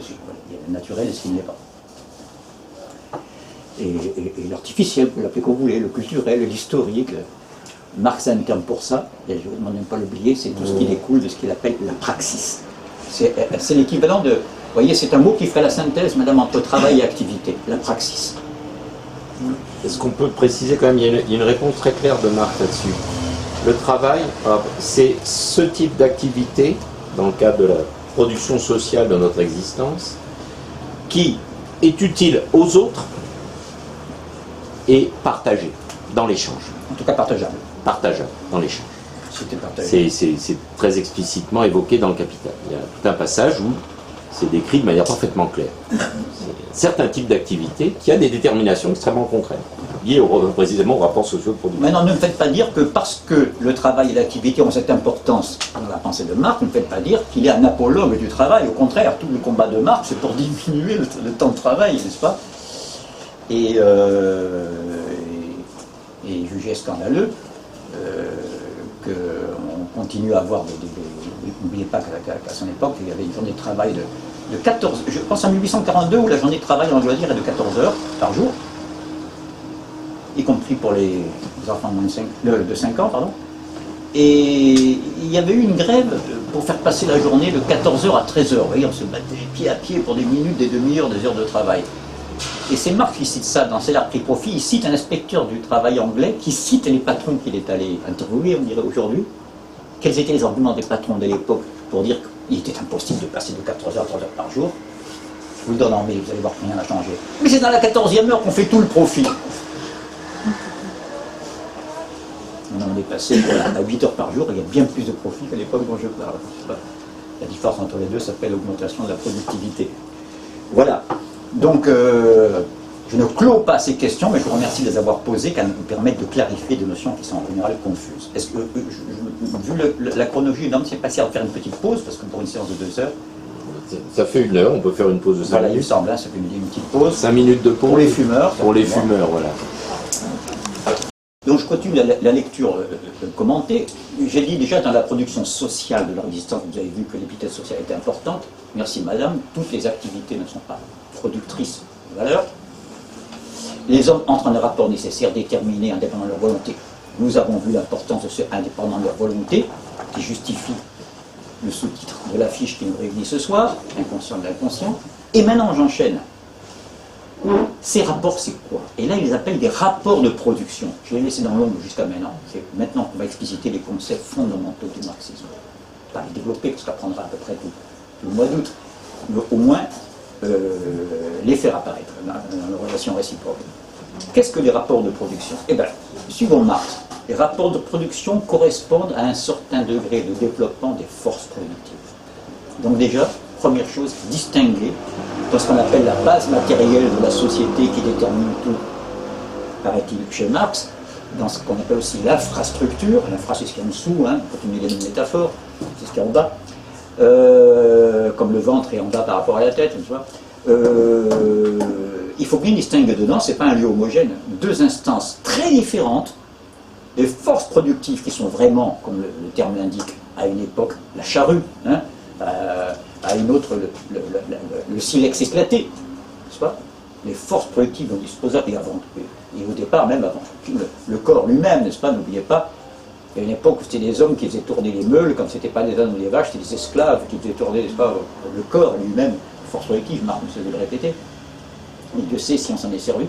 il y a le naturel et ce qui ne l'est pas. Et l'artificiel, vous l'appelez comme vous voulez, le culturel, l'historique. Marx a un terme pour ça, et je ne demande même pas l'oublier, c'est tout ce qui découle de ce qu'il appelle la praxis. C'est l'équivalent de... Vous voyez, c'est un mot qui ferait la synthèse, madame, entre travail et activité, la praxis. Est-ce qu'on peut préciser quand même, il y a une réponse très claire de Marx là-dessus. Le travail, c'est ce type d'activité, dans le cadre de la production sociale de notre existence, qui est utile aux autres et partagée dans l'échange. En tout cas partageable. Partageable dans l'échange. C'était partagé. C'est très explicitement évoqué dans le Capital. Il y a tout un passage où c'est décrit de manière parfaitement claire. Certains types d'activités qui a des déterminations extrêmement concrètes, liées précisément aux rapports sociaux de production. Maintenant, ne me faites pas dire que parce que le travail et l'activité ont cette importance dans la pensée de Marx, ne me faites pas dire qu'il est un apologue du travail. Au contraire, tout le combat de Marx, c'est pour diminuer le temps de travail, n'est-ce pas? Et jugé scandaleux qu'on continue à avoir n'oubliez pas qu'à son époque, il y avait une journée de travail de 14, je pense en 1842, où la journée de travail en loisir est de 14 heures par jour, y compris pour les enfants de 5 ans, pardon. Et il y avait eu une grève pour faire passer la journée de 14 heures à 13 heures. Vous voyez, on se battait pied à pied pour des minutes, des demi-heures, des heures de travail. Et c'est Marx qui cite ça dans C'est l'art pris profit. Il cite un inspecteur du travail anglais qui cite les patrons qu'il est allé interviewer, on dirait aujourd'hui. Quels étaient les arguments des patrons de l'époque pour dire qu'il était impossible de passer de 4 heures, 3 heures par jour? Je vous le donne en mail, vous allez voir que rien n'a changé. Mais c'est dans la 14e heure qu'on fait tout le profit. On est passé à 8 heures par jour, il y a bien plus de profit qu'à l'époque dont je parle. La différence entre les deux s'appelle l'augmentation de la productivité. Voilà. Donc, je ne clôt pas ces questions, mais je vous remercie de les avoir posées, car elles nous permettent de clarifier des notions qui sont en général confuses. Est-ce que, vu la chronologie, non, c'est pas si à faire une petite pause, parce que pour une séance de 2 heures, Ça fait 1 heure, on peut faire une pause de 5 voilà, il me minutes. semble, hein, ça fait une petite pause. 5 minutes de pause. Pour les fumeurs. Pour les fumeurs, voilà. Donc je continue la lecture commentée. J'ai dit déjà dans la production sociale de leur existence, vous avez vu que l'épithète sociale était importante. Merci madame, toutes les activités ne sont pas productrices de valeur. Les hommes entrent en un rapport nécessaire, déterminé, indépendant de leur volonté. Nous avons vu l'importance de ce indépendant de leur volonté, qui justifie le sous-titre de l'affiche qui nous réunit ce soir, inconscient de l'inconscient. Et maintenant j'enchaîne. Ces rapports, c'est quoi? Et là, ils les appellent des rapports de production. Je l'ai laissé dans l'ombre jusqu'à maintenant. C'est maintenant qu'on va expliciter les concepts fondamentaux du marxisme. Pas les développer, parce que ça prendra à peu près tout le mois d'août. Mais au moins, les faire apparaître dans la relation réciproque. Qu'est-ce que les rapports de production? Eh bien, suivant Marx, les rapports de production correspondent à un certain degré de développement des forces productives. Donc déjà, première chose, distinguer dans ce qu'on appelle la base matérielle de la société qui détermine tout, paraît-il chez Marx, dans ce qu'on appelle aussi l'infrastructure. L'infra, c'est ce qu'il y a en dessous, hein, pour utiliser les mêmes métaphores, c'est ce qu'il y a en bas, comme le ventre est en bas par rapport à la tête, tu vois. Il faut bien distinguer dedans, c'est pas un lieu homogène, 2 instances très différentes, des forces productives qui sont vraiment, comme le terme l'indique, à une époque, la charrue, hein, à une autre, le silex éclaté, n'est-ce pas? Les forces productives dont disposaient, et au départ, même avant, le corps lui-même, n'est-ce pas? N'oubliez pas, il y a une époque où c'était des hommes qui faisaient tourner les meules, quand c'était pas des ânes ou des vaches, c'était des esclaves qui faisaient tourner, n'est-ce pas, le corps lui-même, force productive, Marx ne se le répéter, et Dieu sait si on s'en est servi.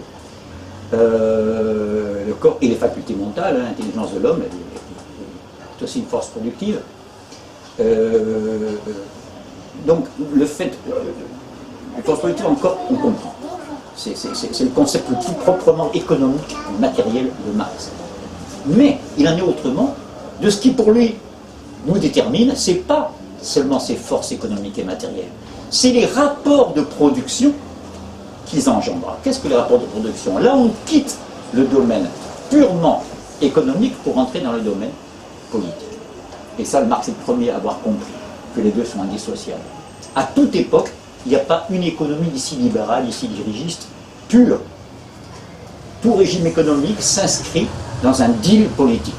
Le corps et les facultés mentales, hein, l'intelligence de l'homme, est aussi une force productive. Donc, le fait, les forces productives encore, on comprend. C'est le concept le plus proprement économique, matériel de Marx. Mais il en est autrement, de ce qui pour lui nous détermine, c'est pas seulement ces forces économiques et matérielles, c'est les rapports de production qu'ils engendrent. Qu'est-ce que les rapports de production? Là, on quitte le domaine purement économique pour entrer dans le domaine politique. Et ça, Marx est le premier à avoir compris que les deux sont indissociables. À toute époque, il n'y a pas une économie ici libérale, ici dirigiste, pure. Tout régime économique s'inscrit dans un deal politique.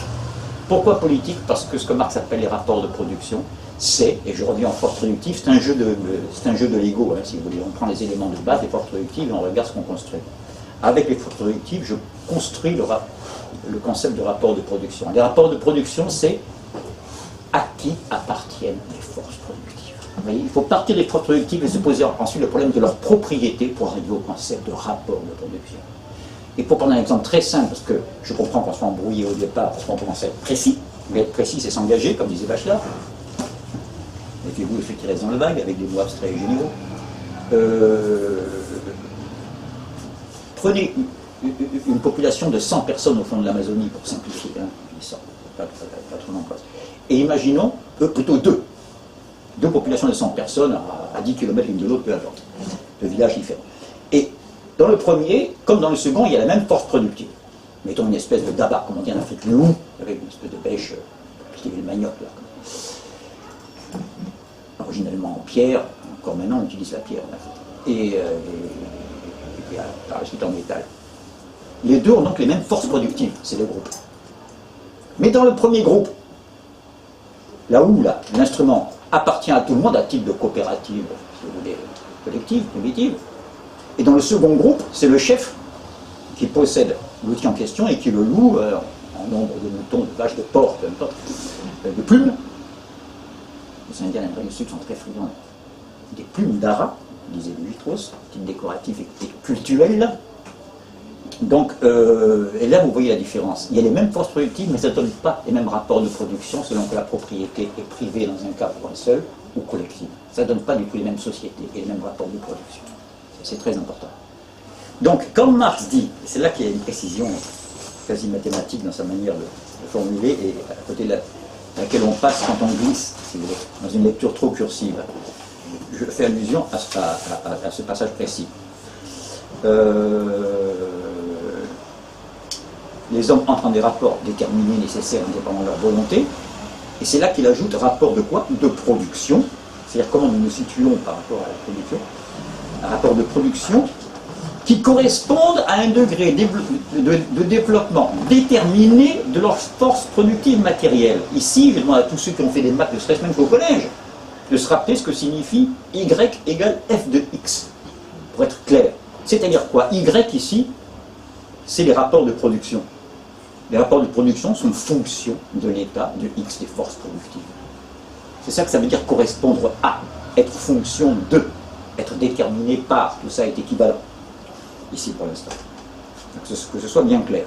Pourquoi politique? Parce que ce que Marx appelle les rapports de production, c'est, et je reviens en force productive, c'est un jeu de Lego, hein, si vous voulez. On prend les éléments de base des forces productives et on regarde ce qu'on construit. Avec les forces productives, je construis le concept de rapport de production. Les rapports de production, c'est à qui appartiennent les forces productives. Vous voyez, il faut partir des forces productives et se poser ensuite le problème de leur propriété pour arriver au concept de rapport de production. Et pour prendre un exemple très simple, parce que je comprends qu'on soit embrouillé au départ, parce qu'on commence à être précis, mais être précis, c'est s'engager, comme disait Bachelard. Mettez-vous ceux qui restent dans le vague, avec des mots abstraits et généraux. Prenez une population de 100 personnes au fond de l'Amazonie, pour simplifier, hein, 100, pas trop nombreuses. Et imaginons, plutôt deux populations de 100 personnes à 10 km l'une de l'autre, peu importe, de villages différents. Et dans le premier, comme dans le second, il y a la même force productive. Mettons une espèce de dabar, comme on dit en Afrique, le hou, avec une espèce de pêche, pour cultiver le manioc, là. Originellement en pierre, encore maintenant on utilise la pierre en Afrique. Et par la suite en métal. Les deux ont donc les mêmes forces productives, c'est le groupe. Mais dans le premier groupe, là où l'instrument appartient à tout le monde à titre de coopérative, si vous voulez, collective, primitive, et dans le second groupe, c'est le chef qui possède l'outil en question et qui le loue en nombre de moutons, de vaches, de porcs, peu importe, de plumes. Les Indiens d'Amérique du Sud sont très friands des plumes d'ara, disait Lévi-Strauss, type décoratif et cultuel. Donc, et là vous voyez la différence. Il y a les mêmes forces productives, mais ça ne donne pas les mêmes rapports de production selon que la propriété est privée dans un cas pour un seul ou collective. Ça ne donne pas du tout les mêmes sociétés et les mêmes rapports de production. C'est très important. Donc, comme Marx dit, et c'est là qu'il y a une précision quasi mathématique dans sa manière de formuler, et à côté de laquelle on passe quand on glisse, si vous voulez, dans une lecture trop cursive. Je fais allusion à ce passage précis. Les hommes entrent en des rapports déterminés, nécessaires, indépendants de leur volonté, et c'est là qu'il ajoute rapport de quoi? De production, c'est-à-dire comment nous nous situons par rapport à la production, un rapport de production qui correspondent à un degré de développement déterminé de leur force productive matérielle. Ici, je demande à tous ceux qui ont fait des maths, ne serait-ce même qu'au collège, de se rappeler ce que signifie Y égale F de X, pour être clair. C'est-à-dire quoi? Y ici, c'est les rapports de production. Les rapports de production sont fonction de l'état de X des forces productives. C'est ça que ça veut dire correspondre à, être fonction de, être déterminé par, tout ça est équivalent, ici pour l'instant. Que ce soit bien clair.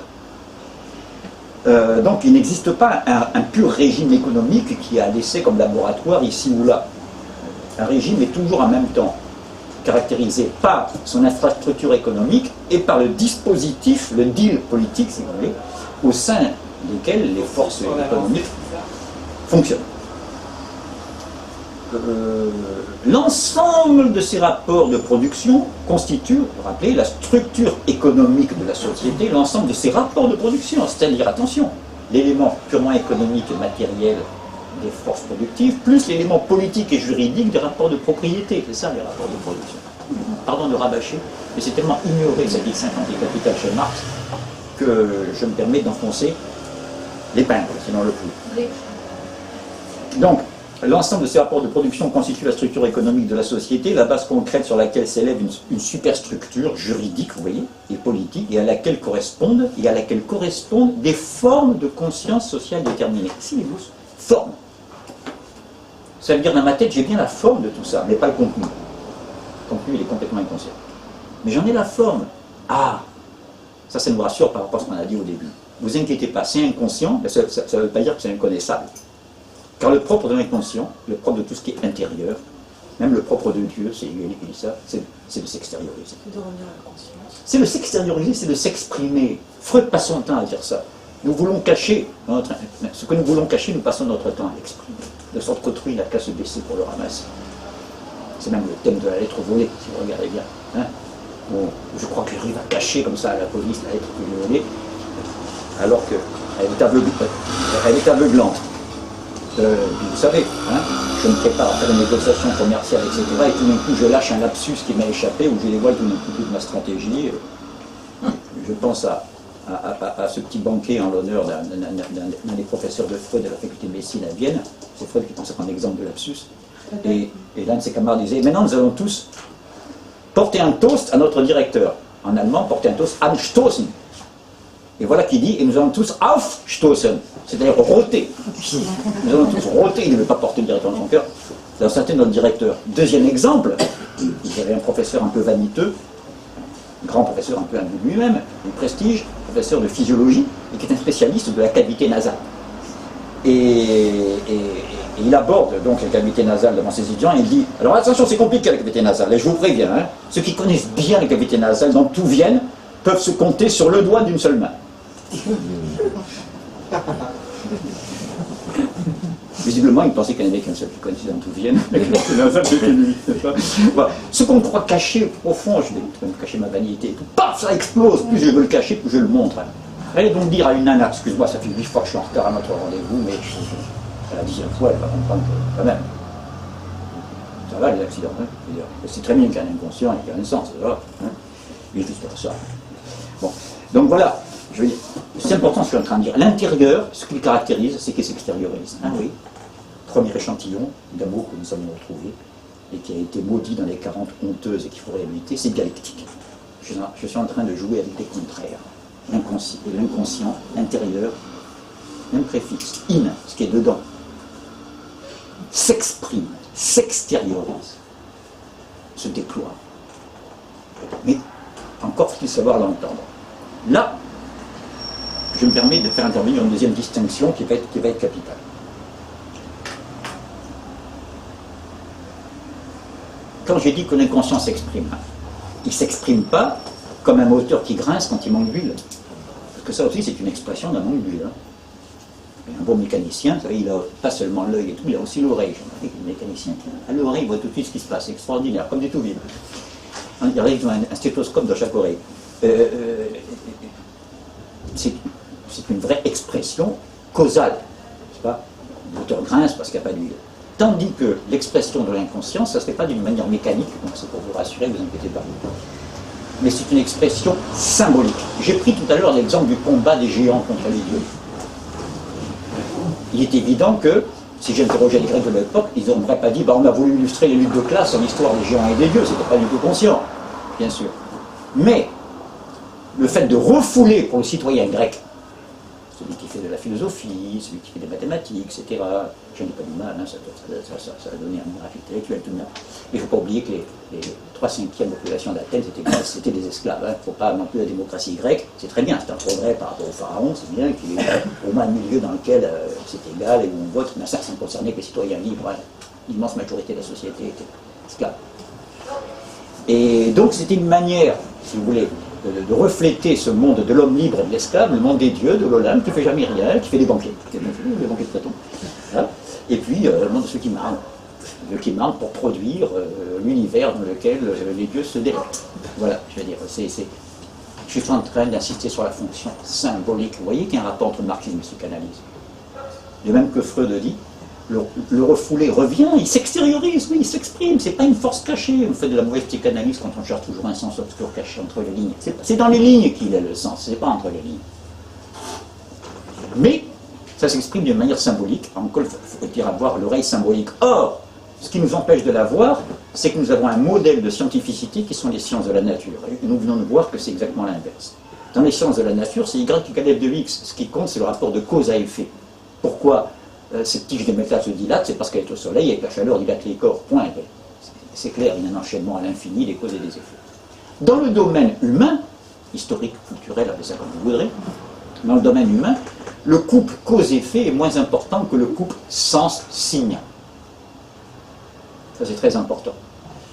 Donc il n'existe pas un pur régime économique qui a laissé comme laboratoire ici ou là. Un régime est toujours en même temps caractérisé par son infrastructure économique et par le dispositif, le deal politique, si vous voulez, au sein desquels les forces économiques fonctionnent. L'ensemble de ces rapports de production constitue, vous vous rappelez, la structure économique de la société, l'ensemble de ces rapports de production, c'est-à-dire, attention, l'élément purement économique et matériel des forces productives, plus l'élément politique et juridique des rapports de propriété. C'est ça les rapports de production. Pardon de rabâcher, mais c'est tellement ignoré cette X50 et Capital chez Marx que je me permets d'enfoncer l'épingle, sinon le clou. Donc, l'ensemble de ces rapports de production constitue la structure économique de la société, la base concrète sur laquelle s'élève une superstructure juridique, vous voyez, et politique, et à laquelle correspondent des formes de conscience sociale déterminées. Ici, les mots, forme. Ça veut dire dans ma tête, j'ai bien la forme de tout ça, mais pas le contenu. Le contenu, il est complètement inconscient. Mais j'en ai la forme. Ah, ça nous rassure par rapport à ce qu'on a dit au début. Ne vous inquiétez pas, c'est inconscient, mais ça ne veut pas dire que c'est inconnaissable. Car le propre de l'inconscient, le propre de tout ce qui est intérieur, même le propre de Dieu, c'est lui qui dit ça, c'est de s'extérioriser. C'est de revenir à la conscience. C'est de s'extérioriser, c'est de s'exprimer. Freud passe son temps à dire ça. Nous voulons cacher, ce que nous voulons cacher, nous passons notre temps à l'exprimer. De sorte qu'autrui n'a qu'à se baisser pour le ramasser. C'est même le thème de la lettre volée, si vous regardez bien. Hein, bon, je crois qu'il arrive à cacher comme ça à la police la lettre que j'ai volée, alors qu'elle est aveuglante. Vous savez, hein, je me prépare à faire une négociation commerciale, etc. Et tout d'un coup, je lâche un lapsus qui m'a échappé, ou je dévoile tout d'un coup toute ma stratégie. Je pense à ce petit banquet en l'honneur d'un des professeurs de Freud de la faculté de médecine à Vienne. C'est Freud qui pensait comme exemple de lapsus. Et l'un de ses camarades disait, maintenant nous allons tous porter un toast à notre directeur. En allemand, porter un toast anstoßen. Et voilà qui dit, et nous allons tous aufstoßen, c'est-à-dire rôter. Nous allons tous rôter, il ne veut pas porter le directeur dans son cœur, dans certains notre directeur. Deuxième exemple, vous avez un professeur un peu vaniteux, un grand professeur un peu imbu de lui-même, de prestige, professeur de physiologie, et qui est un spécialiste de la cavité nasale. Et il aborde donc la cavité nasale devant ses étudiants et il dit, alors attention, c'est compliqué la cavité nasale, et je vous préviens, hein, ceux qui connaissent bien la cavité nasale, dans tout Vienne, peuvent se compter sur le doigt d'une seule main. Visiblement, il pensait qu'il n'y en avait qu'un seul qui connaissait dans tout Vienne. Voilà. Ce qu'on croit caché au fond, je vais cacher ma vanité, paf, ça explose. Plus je veux le cacher, plus je le montre. Allez donc dire à une nana, excuse-moi, ça fait 8 fois que je suis en retard à notre rendez-vous, mais à la 10e fois, elle va comprendre que quand même. Ça va les accidents, hein. C'est très bien qu'il y ait un inconscient et qu'il y ait un sens, ça va. Hein. Mais juste pour ça. Bon, donc voilà. Je veux dire, c'est important ce que je suis en train de dire. L'intérieur, ce qui le caractérise, c'est qu'il s'extériorise. Ah oui. Premier échantillon d'amour que nous avons retrouvé et qui a été maudit dans les 40 honteuses et qu'il faut réhabiliter, c'est dialectique. Je suis en train de jouer avec des contraires. L'inconscient, l'intérieur, même préfixe, in, ce qui est dedans, s'exprime, s'extériorise. se déploie. Mais encore faut-il savoir l'entendre. Là, je me permets de faire intervenir une deuxième distinction qui va être capitale. Quand j'ai dit que l'inconscient s'exprime, il ne s'exprime pas comme un moteur qui grince quand il manque d'huile. Parce que ça aussi, c'est une expression d'un manque d'huile. Un bon mécanicien, vous savez, il n'a pas seulement l'œil et tout, il a aussi l'oreille. J'ai remarqué que le mécanicien, à l'oreille, il voit tout de suite ce qui se passe. C'est extraordinaire, comme du tout vide. Il arrive un stéthoscope dans chaque oreille. C'est une vraie expression causale. C'est pas le moteur grince parce qu'il n'y a pas d'huile. Tandis que l'expression de l'inconscient, ça ne se fait pas d'une manière mécanique, donc c'est pour vous rassurer, ne vous inquiétez pas. Mais c'est une expression symbolique. J'ai pris tout à l'heure l'exemple du combat des géants contre les dieux. Il est évident que, si j'interrogeais les Grecs de l'époque, ils n'auraient pas dit on a voulu illustrer les luttes de classe en l'histoire des géants et des dieux, c'était pas du tout conscient, bien sûr. Mais, le fait de refouler pour le citoyen grec, celui qui fait de la philosophie, celui qui fait des mathématiques, etc., je n'ai pas du mal, hein, ça a donné un miracle intellectuel tout de même. Mais il ne faut pas oublier que les 3/5e de la population d'Athènes, c'était des esclaves. Il ne faut pas non plus la démocratie grecque, c'est très bien, c'est un progrès par rapport au pharaon, c'est bien qu'il y ait au moins un milieu dans lequel c'est égal et où on vote, mais ça ne concernait que les citoyens libres. L'immense majorité de la société était esclave. Et donc c'était une manière, si vous voulez, de refléter ce monde de l'homme libre et de l'esclave, le monde des dieux, de l'Olympe, qui ne fait jamais rien, qui fait des banquets, les banquets de Platon. Voilà. Et puis le monde de ceux qui marnent pour produire l'univers dans lequel les dieux se délectent. Voilà, je veux dire, je suis en train d'insister sur la fonction symbolique. Vous voyez qu'il y a un rapport entre marxisme et psychanalyse. De même que Freud dit, le refoulé revient, il s'extériorise, oui, il s'exprime, c'est pas une force cachée. Vous faites de la mauvaise psychanalyse quand on cherche toujours un sens obscur caché entre les lignes. C'est dans les lignes qu'il a le sens, c'est pas entre les lignes. Mais ça s'exprime d'une manière symbolique, encore faut-il avoir l'oreille symbolique. Or, ce qui nous empêche de la voir, c'est que nous avons un modèle de scientificité qui sont les sciences de la nature. Et nous venons de voir que c'est exactement l'inverse. Dans les sciences de la nature, c'est Y égale F de X. Ce qui compte, c'est le rapport de cause à effet. Pourquoi cette tige de métal se dilate? C'est parce qu'elle est au soleil et que la chaleur dilate les corps. Point. C'est clair, il y a un enchaînement à l'infini des causes et des effets. Dans le domaine humain, historique, culturel, appelez ça comme vous voudrez, dans le domaine humain, le couple cause-effet est moins important que le couple sens-signe. Ça, c'est très important.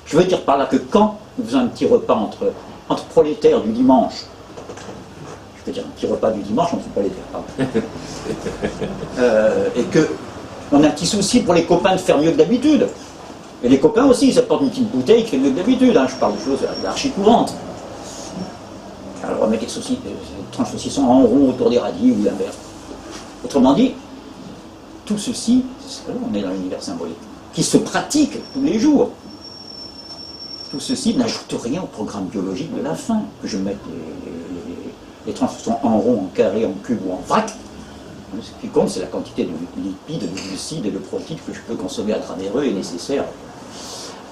Je veux dire par là que quand nous faisons un petit repas entre prolétaires du dimanche, je peux dire un petit repas du dimanche entre prolétaires, pardon, et qu'on a un petit souci pour les copains de faire mieux que d'habitude. Et les copains aussi, ils apportent une petite bouteille qui fait mieux que d'habitude. Hein. Je parle de choses archi courantes. Alors on va mettre les tranches de saucisson en rond autour des radis ou l'inverse. Autrement dit, tout ceci, on est dans l'univers symbolique, qui se pratique tous les jours. Tout ceci n'ajoute rien au programme biologique de la faim. Que je mette les tranches en rond, en carré, en cube ou en vrac. Ce qui compte, c'est la quantité de lipides, de glucides et de protéines que je peux consommer à travers eux est nécessaire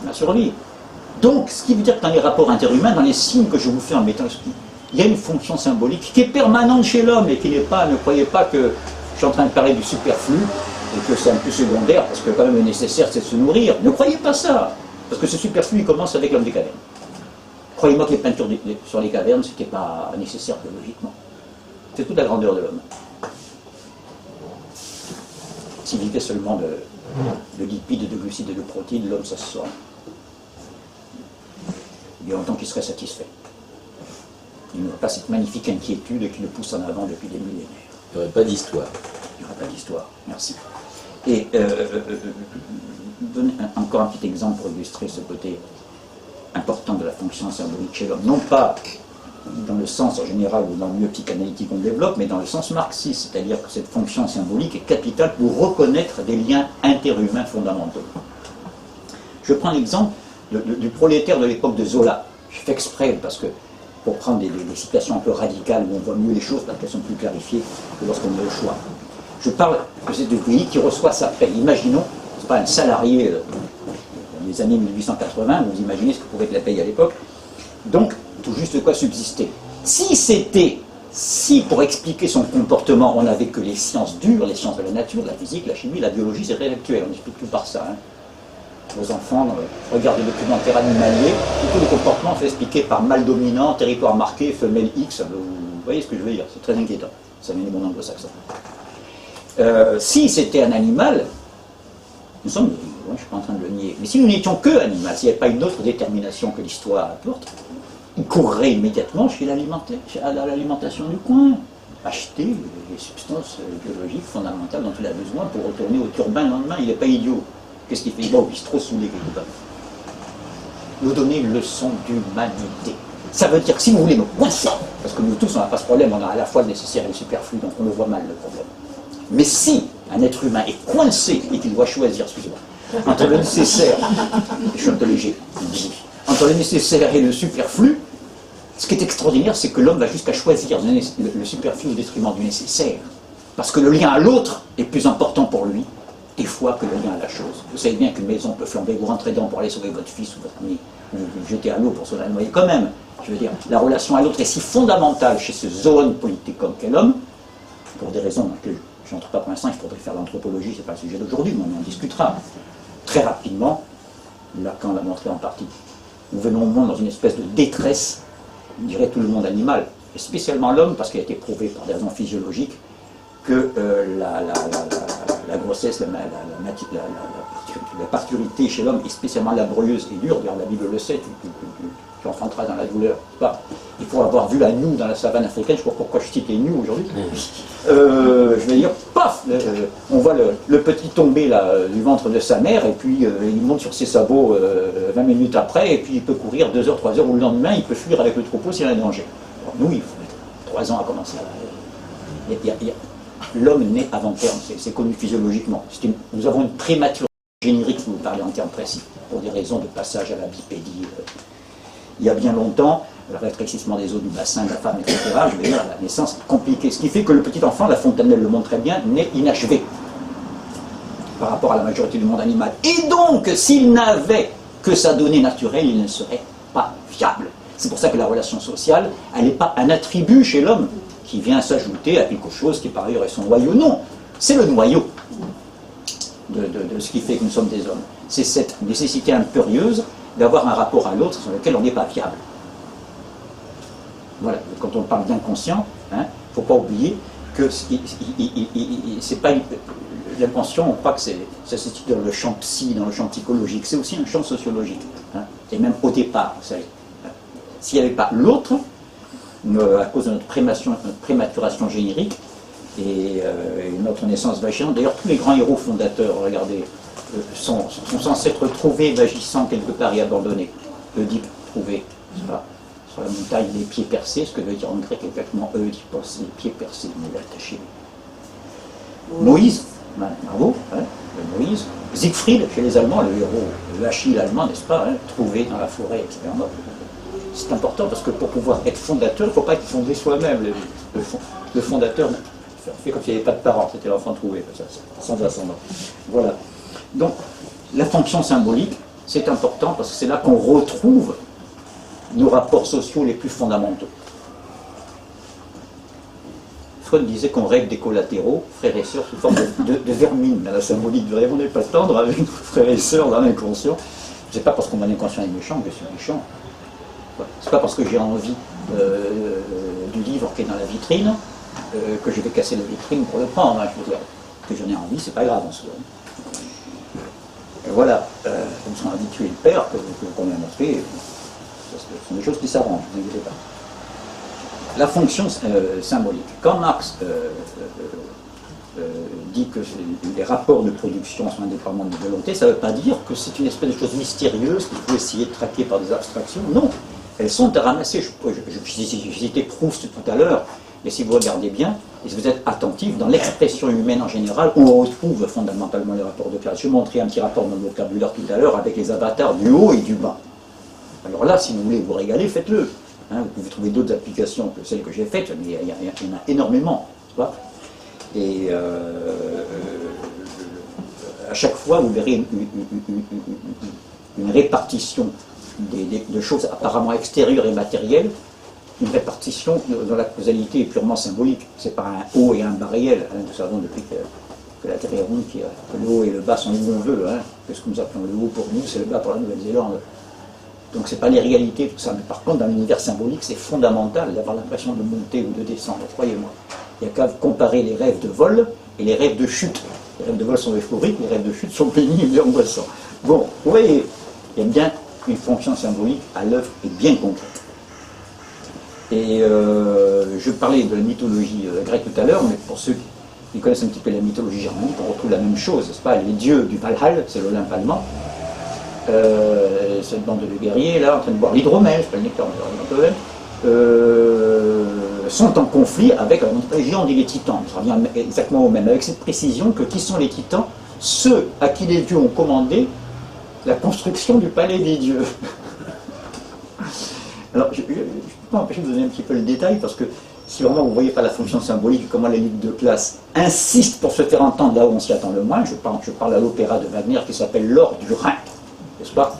à ma survie. Donc, ce qui veut dire que dans les rapports interhumains, dans les signes que je vous fais en mettant il y a une fonction symbolique qui est permanente chez l'homme et qui n'est pas, ne croyez pas que je suis en train de parler du superflu et que c'est un peu secondaire parce que quand même le nécessaire c'est de se nourrir. Ne croyez pas ça, parce que ce superflu il commence avec l'homme des cavernes. Croyez-moi que les peintures sur les cavernes c'était pas nécessaire biologiquement. C'est toute la grandeur de l'homme. S'il vivait seulement de lipides, de glucides et de protéines, l'homme ça se saurait. Il y a longtemps qu'il serait satisfait. Il n'aurait pas cette magnifique inquiétude qui le pousse en avant depuis des millénaires. Il n'y aurait pas d'histoire. Il n'y aurait pas d'histoire, merci. Et donner encore un petit exemple pour illustrer ce côté important de la fonction symbolique chez l'homme. Non pas dans le sens en général ou dans le milieu psychanalytique qu'on développe, mais dans le sens marxiste, c'est-à-dire que cette fonction symbolique est capitale pour reconnaître des liens interhumains fondamentaux. Je prends l'exemple du prolétaire de l'époque de Zola. Je fais exprès parce que pour prendre des situations un peu radicales où on voit mieux les choses parce qu'elles sont plus clarifiées que lorsqu'on a le choix. Je parle de ce pays qui reçoit sa paie. Imaginons, c'est pas un salarié dans les années 1880, vous imaginez ce que pouvait être la paye à l'époque, donc tout juste de quoi subsister. Si pour expliquer son comportement on n'avait que les sciences dures, les sciences de la nature, la physique, la chimie, la biologie, c'est réel actuel, on explique tout par ça. Hein. vos enfants, regardent des documentaires animaliers, et tous les comportements sont expliqués par mâle dominant, territoire marqué, femelle X. Vous voyez ce que je veux dire? C'est très inquiétant. Ça vient du monde anglo-saxon. Si c'était un animal, nous sommes, je ne suis pas en train de le nier, mais si nous n'étions que animal, s'il n'y avait pas une autre détermination que l'histoire apporte, il courrait immédiatement chez l'alimentation du coin, acheter les substances biologiques fondamentales dont il a besoin pour retourner au turbin le lendemain. Il n'est pas idiot. Qu'est-ce qu'il fait? Il va au bistrot saoulé quelque part. Nous donner une leçon d'humanité. Ça veut dire que si vous voulez nous coincer, parce que nous tous on n'a pas ce problème, on a à la fois le nécessaire et le superflu, donc on le voit mal le problème. Mais si un être humain est coincé et qu'il doit choisir, excusez-moi, entre le nécessaire, je suis un peu léger, entre le nécessaire et le superflu, ce qui est extraordinaire, c'est que l'homme va jusqu'à choisir le superflu au détriment du nécessaire. Parce que le lien à l'autre est plus important pour lui, des fois, que le lien à la chose. Vous savez bien qu'une maison peut flamber, vous rentrez dedans pour aller sauver votre fils ou votre ami, vous jeter à l'eau pour sauver la noyer quand même. Je veux dire, la relation à l'autre est si fondamentale chez ce zoon politicum qu'est l'homme, pour des raisons dans lesquelles je n'entre pas pour l'instant, il faudrait faire l'anthropologie, c'est pas le sujet d'aujourd'hui, mais on en discutera. Très rapidement, Lacan l'a montré en partie. Nous venons au monde dans une espèce de détresse, on dirait tout le monde animal, et spécialement l'homme, parce qu'il a été prouvé par des raisons physiologiques que la grossesse, la parturité chez l'homme est spécialement laborieuse et dure. D'ailleurs, la Bible le sait, tu enfanteras dans la douleur. Il faut avoir vu la noue dans la savane africaine, je ne sais pas pourquoi je cite les nus aujourd'hui. Je vais dire, paf, on voit le petit tomber là, du ventre de sa mère, et puis il monte sur ses sabots 20 minutes après, et puis il peut courir 2 heures, 3 heures, ou le lendemain, il peut fuir avec le troupeau s'il y a un danger. Alors, nous, il faut mettre 3 ans à commencer. L'homme naît avant terme, c'est connu physiologiquement. Nous avons une prématurité générique, si vous parlez en termes précis, pour des raisons de passage à la bipédie. Il y a bien longtemps, le rétrécissement des os du bassin de la femme, etc., je veux dire, la naissance est compliquée. Ce qui fait que le petit enfant, la Fontanelle le montre très bien, naît inachevé par rapport à la majorité du monde animal. Et donc, s'il n'avait que sa donnée naturelle, il ne serait pas viable. C'est pour ça que la relation sociale, elle n'est pas un attribut chez l'homme qui vient s'ajouter à quelque chose qui par ailleurs est son noyau. Non, c'est le noyau de ce qui fait que nous sommes des hommes. C'est cette nécessité impérieuse d'avoir un rapport à l'autre sur lequel on n'est pas viable. Voilà, quand on parle d'inconscient, il ne faut pas oublier que c'est pas l'inconscient, on croit que ça se situe dans le champ psy, dans le champ psychologique, c'est aussi un champ sociologique. Et même au départ, vous savez, s'il n'y avait pas l'autre, à cause de notre prématuration générique et notre naissance vagissante. D'ailleurs, tous les grands héros fondateurs, regardez, sont censés être trouvés vagissants quelque part et abandonnés. Oedipe trouvé sur la montagne, les pieds percés, ce que veut dire en grec exactement Oedipos, les pieds percés, mais attachés. Moïse, bravo, Moïse. Siegfried, chez les Allemands, le héros, le Achille allemand, n'est-ce pas, trouvé dans la forêt, etc. C'est important parce que pour pouvoir être fondateur, il ne faut pas être fondé soi-même. Le fondateur fait comme s'il n'y avait pas de parents, c'était l'enfant trouvé, sans ascendant. Voilà. Donc, la fonction symbolique, c'est important parce que c'est là qu'on retrouve nos rapports sociaux les plus fondamentaux. Freud disait qu'on règle des collatéraux, frères et sœurs, sous forme de vermine. La symbolique, vraiment, n'est pas tendre avec nos frères et sœurs dans l'inconscient. Ce n'est pas parce qu'on a l'inconscient est méchant que je suis méchant. C'est pas parce que j'ai envie du livre qui est dans la vitrine que je vais casser la vitrine pour le prendre. Je veux dire, que j'en ai envie, c'est pas grave en soi. Voilà, comme sont habitués le père, qu'on a montré, ce sont des choses qui s'arrangent, ne vous inquiétez pas. La fonction symbolique. Quand Marx dit que les rapports de production sont un déploiement de volonté, ça ne veut pas dire que c'est une espèce de chose mystérieuse qu'il faut essayer de traquer par des abstractions. Non, elles sont à ramasser. J'ai cité Proust tout à l'heure, mais si vous regardez bien, et si vous êtes attentif, dans l'expression humaine en général, on retrouve fondamentalement les rapports de classe. Je vais montrer un petit rapport dans le vocabulaire tout à l'heure avec les avatars du haut et du bas. Alors là, si vous voulez vous régaler, faites-le. Vous pouvez trouver d'autres applications que celles que j'ai faites, mais il y en a énormément. Et à chaque fois, vous verrez une répartition de choses apparemment extérieures et matérielles, une répartition dont la causalité est purement symbolique. C'est pas un haut et un bas réel. Nous savons depuis que la Terre est ronde, que le haut et le bas sont où on veut. Hein. Que ce que nous appelons le haut pour nous, c'est le bas pour la Nouvelle-Zélande. Donc c'est pas les réalités, tout ça. Mais par contre, dans l'univers symbolique, c'est fondamental d'avoir l'impression de monter ou de descendre, croyez-moi. Il n'y a qu'à comparer les rêves de vol et les rêves de chute. Les rêves de vol sont euphoriques, les rêves de chute sont pénibles et angoissants. Bon, vous voyez, il y a bien une fonction symbolique à l'œuvre et bien concrète. Et je parlais de la mythologie grecque tout à l'heure, mais pour ceux qui connaissent un petit peu la mythologie germanique, on retrouve la même chose, n'est-ce pas? Les dieux du Valhall, c'est l'Olympe allemand, cette bande de guerriers, là, en train de boire l'hydromel, c'est pas le nectar, sont en conflit avec les géants et les titans. Ça revient exactement au même, avec cette précision que qui sont les titans? Ceux à qui les dieux ont commandé la construction du palais des dieux. Alors, je ne peux pas empêcher de vous donner un petit peu le détail, parce que si vraiment vous ne voyez pas la fonction symbolique, comment la lutte de classe insiste pour se faire entendre là où on s'y attend le moins, je parle à l'opéra de Wagner qui s'appelle L'Or du Rhin, n'est-ce pas?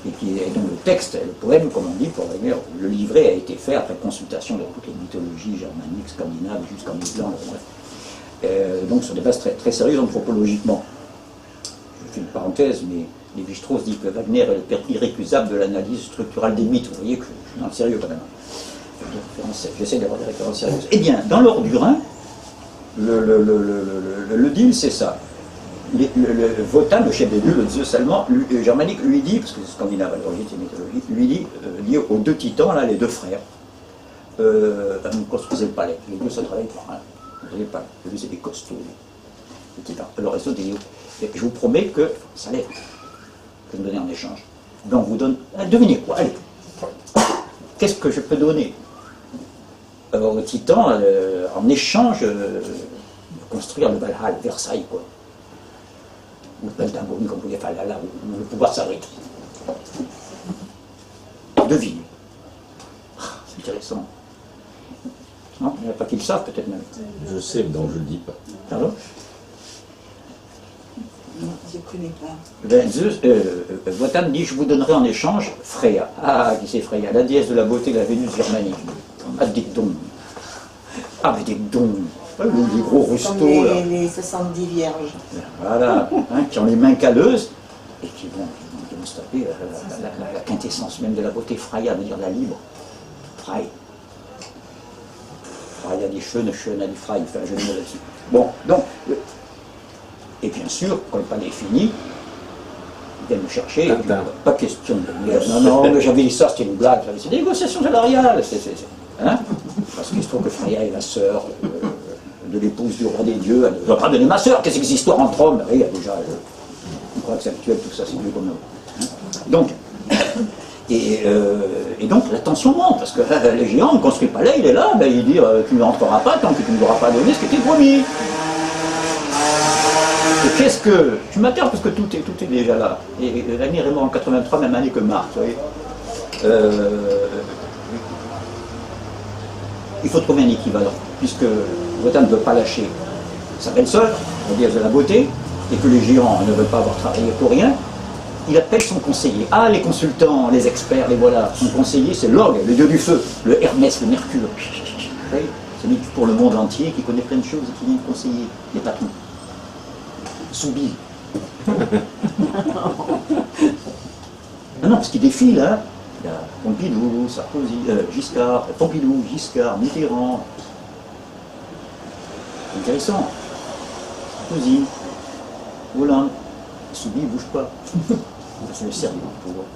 Et qui est donc le texte, le poème, comme on dit pour Wagner, le livret a été fait après consultation de toutes les mythologies germaniques, scandinaves, jusqu'en Islande, bref. Donc sur des bases très, très sérieuses anthropologiquement. Je fais une parenthèse, mais Lévi-Strauss dit que Wagner est le père irrécusable de l'analyse structurale des mythes. Vous voyez que je suis dans le sérieux quand même. J'essaie d'avoir des références sérieuses. Eh bien, dans l'Or du Rhin, le deal, c'est ça. Wotan, le chef des dieux, le Zeus allemand, germanique, lui dit, parce que c'est scandinave à l'origine, c'est mythologique, lui dit aux deux titans, là, les deux frères, vous construisez le palais. Les deux, ça travaille pas. Hein. Vous n'avez pas. Les deux, c'est des costauds, les titans. Alors, ils sont des je vous promets que ça l'est. Que vous me donnez en échange. Donc, vous donne. Devinez quoi? Allez. Qu'est-ce que je peux donner aux titans en échange de construire le Valhall, Versailles, quoi? Ou le Pentagone, comme vous voulez, enfin, là où le pouvoir s'arrête. Devine. C'est intéressant. Non, il n'y en a pas qui le savent, peut-être même. Je sais, donc je ne le dis pas. Pardon? Non, je ne connais pas. Ben, Wotan dit, je vous donnerai en échange Freya. Ah, qui c'est Freya? La déesse de la beauté de la Vénus germanique. Ah, des dons. Ah, mais des dons. Les gros Comme rustaux, là. les 70 vierges. Voilà, hein, qui ont les mains calleuses et qui vont démonstrer la quintessence même de la beauté. Freya veut dire la libre. Frei. Freya dit schön, schön a dit frei. Il fait un jeu de mots là-dessus. Bon, donc, et bien sûr, quand le palais est fini, ils viennent me chercher. Et puis, pas question de dire non, mais j'avais dit ça, c'était une blague. C'est des négociations salariales. Hein, parce qu'il se trouve que Freya est la sœur de l'épouse du roi des dieux. Elle ne va pas donner ma sœur, qu'est-ce que c'est histoire entre hommes? Oui, il y a déjà une croix actuelle, tout ça, c'est mieux comme nous. Hein. Donc, et donc la tension monte, parce que les géants ne construisent pas là, il est là, ben, il dit tu ne rentreras pas tant que tu ne lui auras pas donné ce qui t'est promis. Et qu'est-ce que. Tu m'atterres parce que tout est déjà là. Et Wagner est mort en 83, même année que Marx, vous voyez. Il faut trouver un équivalent, puisque Wotan ne veut pas lâcher sa belle-sœur, la déesse de la beauté, et que les géants ne veulent pas avoir travaillé pour rien. Il appelle son conseiller. Ah, les consultants, les experts, les voilà. Son conseiller, c'est Log, le dieu du feu, le Hermès, le Mercure. Oui, c'est lui pour le monde entier qui connaît plein de choses et qui vient conseiller les patrons. Soubi. Non, parce qu'il défile, hein. Il y a Pompidou, Sarkozy, Giscard, Pompidou, Giscard, Mitterrand. Intéressant. Sarkozy, Hollande. Soubi, il ne bouge pas. C'est le sérieux du pouvoir.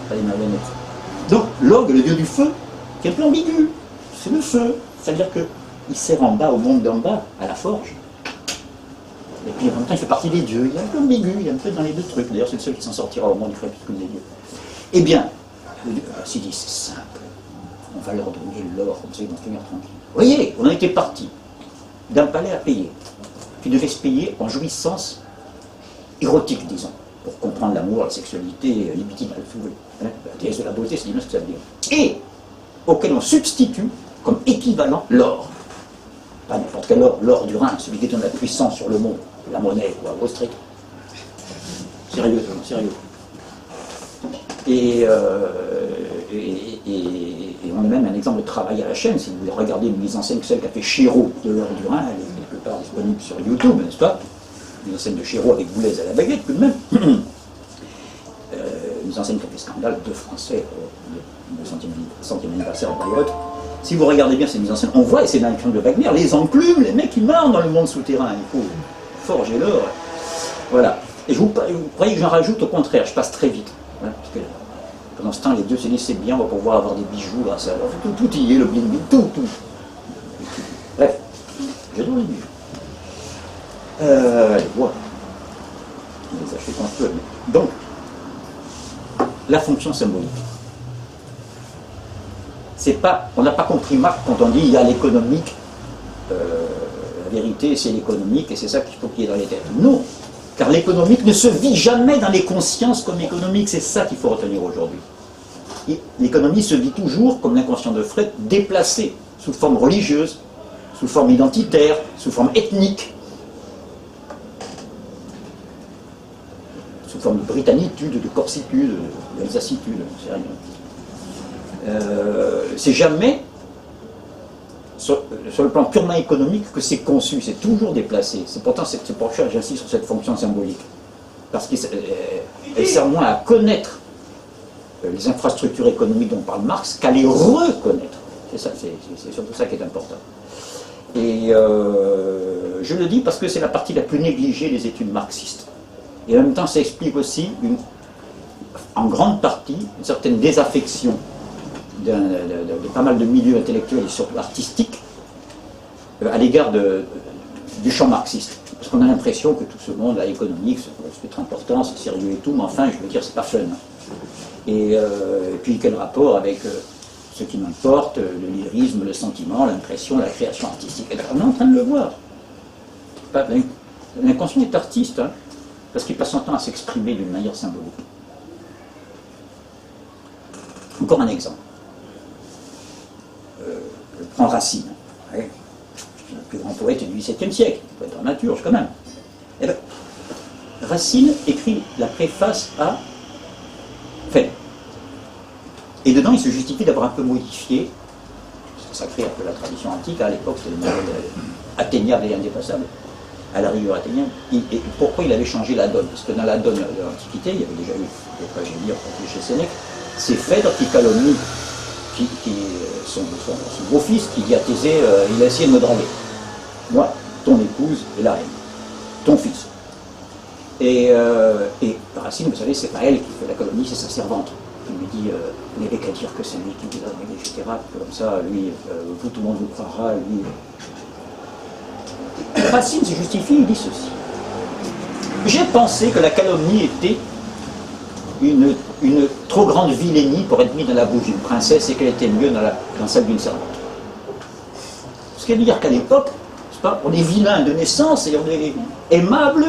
Pas les marionnettes. Donc, Log, le dieu du feu, qui est un peu ambigu. C'est le feu. C'est-à-dire qu'il sert en bas au monde d'en bas, à la forge. Et puis en même temps, il fait partie des dieux. Il est un peu ambigu, il est un peu dans les deux trucs. D'ailleurs, c'est le seul qui s'en sortira au monde du crépuscule des dieux. Eh bien, s'il dit, c'est simple. On va leur donner l'or, comme ça ils vont tenir tranquille. Vous voyez, on en était parti d'un palais à payer, qui devait se payer en jouissance érotique, disons, pour comprendre l'amour, la sexualité, libidinale, si vous voulez. Hein, la déesse de la beauté, c'est bien ce que ça veut dire. Et auquel on substitue comme équivalent l'or. Pas n'importe quel or, l'or du Rhin, celui qui donne la puissance sur le monde, la monnaie, quoi, Wall Street. Sérieux, sérieux. Et on a même un exemple de travail à la chaîne. Si vous regardez une mise en scène, celle qu'a fait Chiraud de l'or du Rhin, elle est plupart disponibles sur YouTube, n'est-ce pas? Mise en scène de Chéreau avec Boulez à la baguette, tout de même. Mise en scène qui a fait scandale, 2 Français, le centième anniversaire de Bayreuth. Si vous regardez bien ces mises en scène, on voit, et c'est dans les films de Wagner, les enclumes, les mecs qui marrent dans le monde souterrain. Il faut forger l'or. Voilà. Et vous croyez que j'en rajoute? Au contraire, je passe très vite. Voilà, parce que pendant ce temps, les deux se disent c'est bien, on va pouvoir avoir des bijoux grâce à tout y est, le bling bling, tout. Bref, j'adore les bijoux. Les bois. On les achète quand on peut. Donc, la fonction symbolique. C'est pas, on n'a pas compris Marx quand on dit il y a l'économique, la vérité c'est l'économique et c'est ça qu'il faut qu'il y ait dans les têtes. Non, car l'économique ne se vit jamais dans les consciences comme économique, c'est ça qu'il faut retenir aujourd'hui. L'économie se vit toujours comme l'inconscient de Freud, déplacé, sous forme religieuse, sous forme identitaire, sous forme ethnique, sous forme de britannitude, de corsitude, d'alsacitude, c'est rien. C'est jamais sur le plan purement économique que c'est conçu, c'est toujours déplacé. C'est pour ça que j'insiste sur cette fonction symbolique, parce qu'elle sert moins à connaître les infrastructures économiques dont parle Marx qu'à les reconnaître. C'est surtout ça qui est important. Et je le dis parce que c'est la partie la plus négligée des études marxistes. Et en même temps, ça explique aussi, en grande partie, une certaine désaffection de pas mal de milieux intellectuels et surtout artistiques à l'égard du champ marxiste. Parce qu'on a l'impression que tout ce monde, la économique, c'est très important, c'est sérieux et tout, mais enfin, je veux dire, c'est pas fun. Et puis, quel rapport avec ce qui m'importe, le lyrisme, le sentiment, l'impression, la création artistique. Et on est en train de le voir. L'inconscient est artiste, hein, parce qu'il passe son temps à s'exprimer d'une manière symbolique. Encore un exemple. Je prends Racine, ouais, le plus grand poète du XVIIe siècle, poète dramaturge quand même. Eh bien, Racine écrit la préface à Phèdre. Et dedans, il se justifie d'avoir un peu modifié, ça crée un peu la tradition antique, à l'époque c'était le modèle atteignable et indépassable, à la rigueur atteignable. Et pourquoi il avait changé la donne? Parce que dans la donne de l'Antiquité, il y avait déjà eu des tragédies chez Sénèque, c'est Phèdre qui calomnie son beau-fils qui dit à Thésée, il a essayé de me draguer. Moi, ton épouse et la reine, ton fils. Et Racine, vous savez, c'est pas elle qui fait la calomnie, c'est sa servante. Il lui dit, vous n'avez qu'à dire que c'est lui qui vous a dragué, etc. Comme ça, lui, tout le monde vous croira, lui. Racine se justifie, il dit ceci. J'ai pensé que la calomnie était une trop grande vilainie pour être mise dans la bouche d'une princesse et qu'elle était mieux dans celle d'une servante. Ce qui veut dire qu'à l'époque, on est vilain de naissance et on est aimable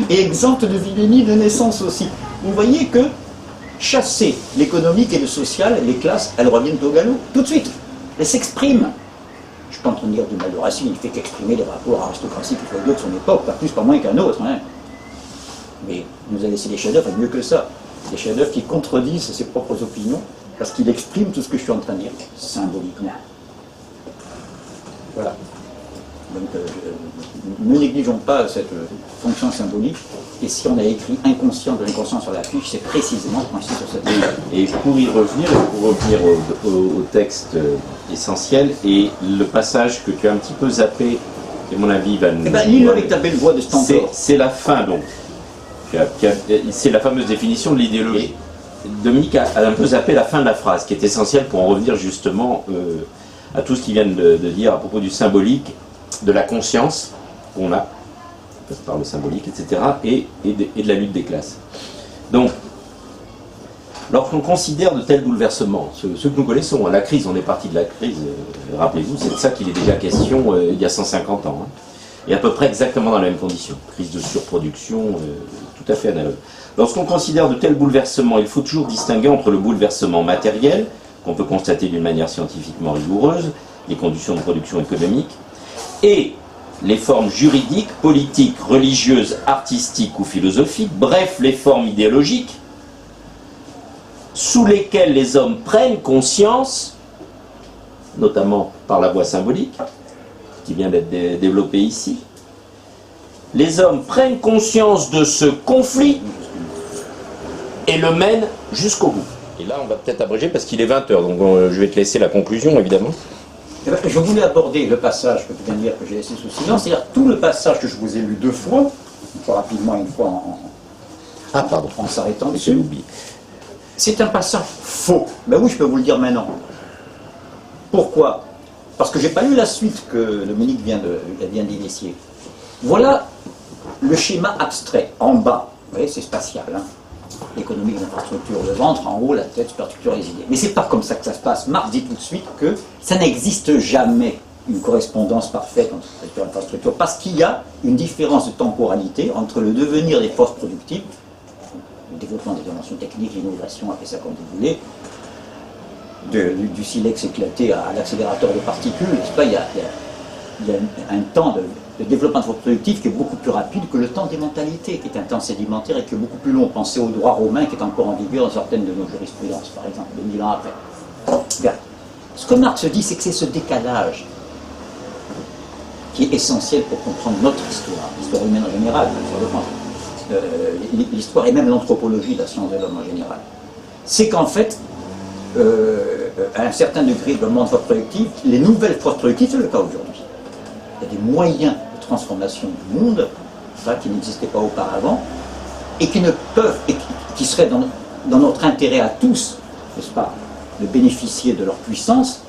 et exempt de vilainie de naissance aussi. Vous voyez que chasser l'économique et le social, les classes, elles reviennent au galop, tout de suite. Elles s'expriment. Je ne suis pas en train de dire du mal de Racine, il fait qu'exprimer les rapports aristocratiques et feudaux de son époque, pas plus, pas moins qu'un autre. Hein. Mais il nous a laissé des chefs-d'œuvre mieux que ça. Des chefs-d'œuvre qui contredisent ses propres opinions, parce qu'il exprime tout ce que je suis en train de dire, symboliquement. Voilà. Donc, ne négligeons pas cette fonction symbolique, et si on a écrit inconscient de l'inconscient sur la fiche, c'est précisément ainsi sur cette ligne. Et pour y revenir, au texte essentiel, et le passage que tu as un petit peu zappé, qui à mon avis va nous... Eh bien, lis-le avec ta belle voix de Stentor. C'est la fin, donc. C'est la fameuse définition de l'idéologie. Dominique a un peu zappé la fin de la phrase, qui est essentielle pour en revenir justement à tout ce qu'il vient de dire à propos du symbolique, de la conscience qu'on a, par le symbolique, etc., et de la lutte des classes. Donc, lorsqu'on considère de tels bouleversements, ceux que nous connaissons, la crise, on est parti de la crise, rappelez-vous, c'est de ça qu'il est déjà question il y a 150 ans, hein, et à peu près exactement dans les mêmes conditions, crise de surproduction, tout à fait analogue. Lorsqu'on considère de tels bouleversements, il faut toujours distinguer entre le bouleversement matériel, qu'on peut constater d'une manière scientifiquement rigoureuse, les conditions de production économique, et les formes juridiques, politiques, religieuses, artistiques ou philosophiques, bref, les formes idéologiques, sous lesquelles les hommes prennent conscience, notamment par la voie symbolique, qui vient d'être développé ici. Les hommes prennent conscience de ce conflit et le mènent jusqu'au bout. Et là, on va peut-être abréger parce qu'il est 20h, donc je vais te laisser la conclusion, évidemment. Je voulais aborder le passage que tu viens de dire, que j'ai laissé sous silence, c'est-à-dire tout le passage que je vous ai lu 2 fois, une fois rapidement, une fois en s'arrêtant dessus. C'est un passage faux. Ben oui, je peux vous le dire maintenant. Pourquoi? Parce que je n'ai pas lu la suite que Dominique vient d'initier. Voilà le schéma abstrait, en bas. Vous voyez, c'est spatial. Hein. L'économie, l'infrastructure, le ventre, en haut, la tête, superstructure, les idées. Mais c'est pas comme ça que ça se passe. Marx dit tout de suite que ça n'existe jamais une correspondance parfaite entre structure et infrastructure, parce qu'il y a une différence de temporalité entre le devenir des forces productives, le développement des dimensions techniques, l'innovation, appelez ça comme vous voulez, du silex éclaté à l'accélérateur de particules, il y a un temps de développement de force productive qui est beaucoup plus rapide que le temps des mentalités, qui est un temps sédimentaire et qui est beaucoup plus long. Pensez au droit romain qui est encore en vigueur dans certaines de nos jurisprudences, par exemple, 2000 ans après. Bien. Ce que Marx dit, c'est que c'est ce décalage qui est essentiel pour comprendre notre histoire, l'histoire humaine en général, l'histoire et même l'anthropologie de la science de l'homme en général. C'est qu'en fait, à un certain degré de monde force productive, les nouvelles forces productives, c'est le cas aujourd'hui. Il y a des moyens de transformation du monde, ça, qui n'existaient pas auparavant, et qui ne peuvent, et qui seraient dans notre intérêt à tous, n'est-ce pas, de bénéficier de leur puissance,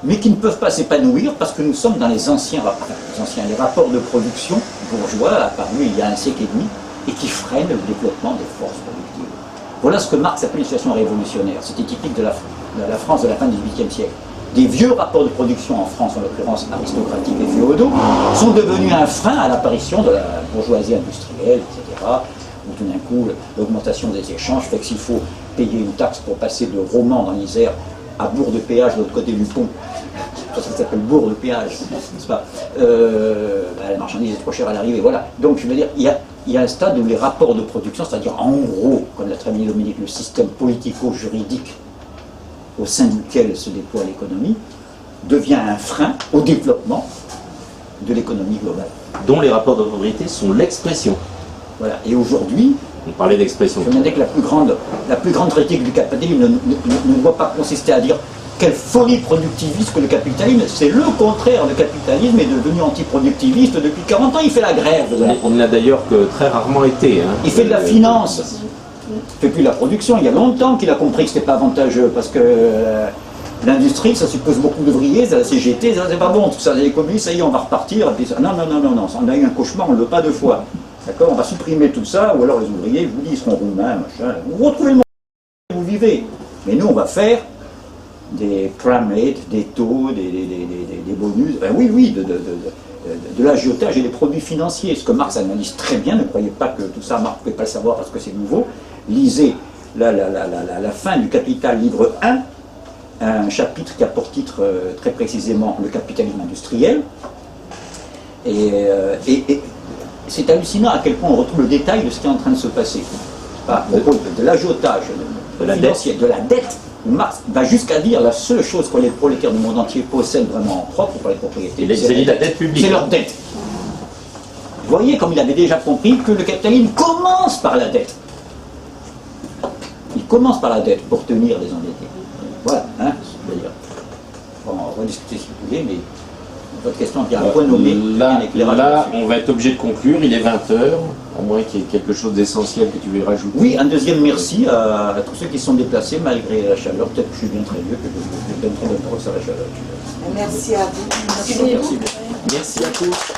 mais qui ne peuvent pas s'épanouir parce que nous sommes dans les rapports de production bourgeois apparus il y a un siècle et demi et qui freinent le développement des forces productives. Voilà ce que Marx appelle une situation révolutionnaire. C'était typique de la France de la fin du XVIIIe siècle. Des vieux rapports de production en France, en l'occurrence aristocratiques et féodaux, sont devenus un frein à l'apparition de la bourgeoisie industrielle, etc. Où tout d'un coup, l'augmentation des échanges fait que s'il faut payer une taxe pour passer de Romans dans l'Isère à Bourg de péage de l'autre côté du pont, parce que ça s'appelle Bourg de péage, n'est-ce pas, la marchandise est trop chère à l'arrivée, voilà. Donc je veux dire, il y a un stade où les rapports de production, c'est-à-dire en gros, comme l'a très bien dit Dominique, le système politico-juridique au sein duquel se déploie l'économie, devient un frein au développement de l'économie globale. Dont les rapports d'autorité sont l'expression. Voilà. Et aujourd'hui, on parlait d'expression. je me dis que la plus grande critique du capitalisme ne doit pas consister à dire quelle folie productiviste que le capitalisme, c'est le contraire. Le capitalisme est devenu antiproductiviste depuis 40 ans, il fait la grève. Il n'a d'ailleurs que très rarement été. Hein. Il fait de la finance. Il ne fait plus de la production. Il y a longtemps qu'il a compris que ce n'était pas avantageux parce que l'industrie, ça suppose beaucoup d'ouvriers, la CGT, ça c'est pas bon, tout ça, les communistes, ça y est, on va repartir. Et puis ça, non, on a eu un cauchemar, on ne le veut pas 2 fois. D'accord, on va supprimer tout ça, ou alors les ouvriers, je vous dis, ils seront roumains, machin. Vous retrouvez le monde où vous vivez. Mais nous, on va faire des prime rates, des taux, des bonus, ben oui, de l'agiotage et des produits financiers. Ce que Marx analyse très bien, ne croyez pas que tout ça, Marx ne pouvait pas le savoir parce que c'est nouveau. Lisez la fin du Capital, livre 1, un chapitre qui a pour titre très précisément le capitalisme industriel. Et c'est hallucinant à quel point on retrouve le détail de ce qui est en train de se passer. De l'agiotage, de la dette. Marx va jusqu'à dire la seule chose que les prolétaires du monde entier possèdent vraiment en propre pour les propriétés, c'est la dette publique. C'est leur dette. Vous voyez comme il avait déjà compris que le capitalisme commence par la dette. Il commence par la dette pour tenir les endettés. Voilà, hein, d'ailleurs. Bon, on va discuter si vous voulez, mais votre question vient à un point nommé. Là, on va être obligé de conclure, il est 20h, à moins qu'il y ait quelque chose d'essentiel que tu veux rajouter. Oui, un deuxième merci à tous ceux qui sont déplacés malgré la chaleur. Peut-être que je suis bien très vieux, que je donne trop d'importance à la chaleur. Merci à vous. Merci. Merci à tous.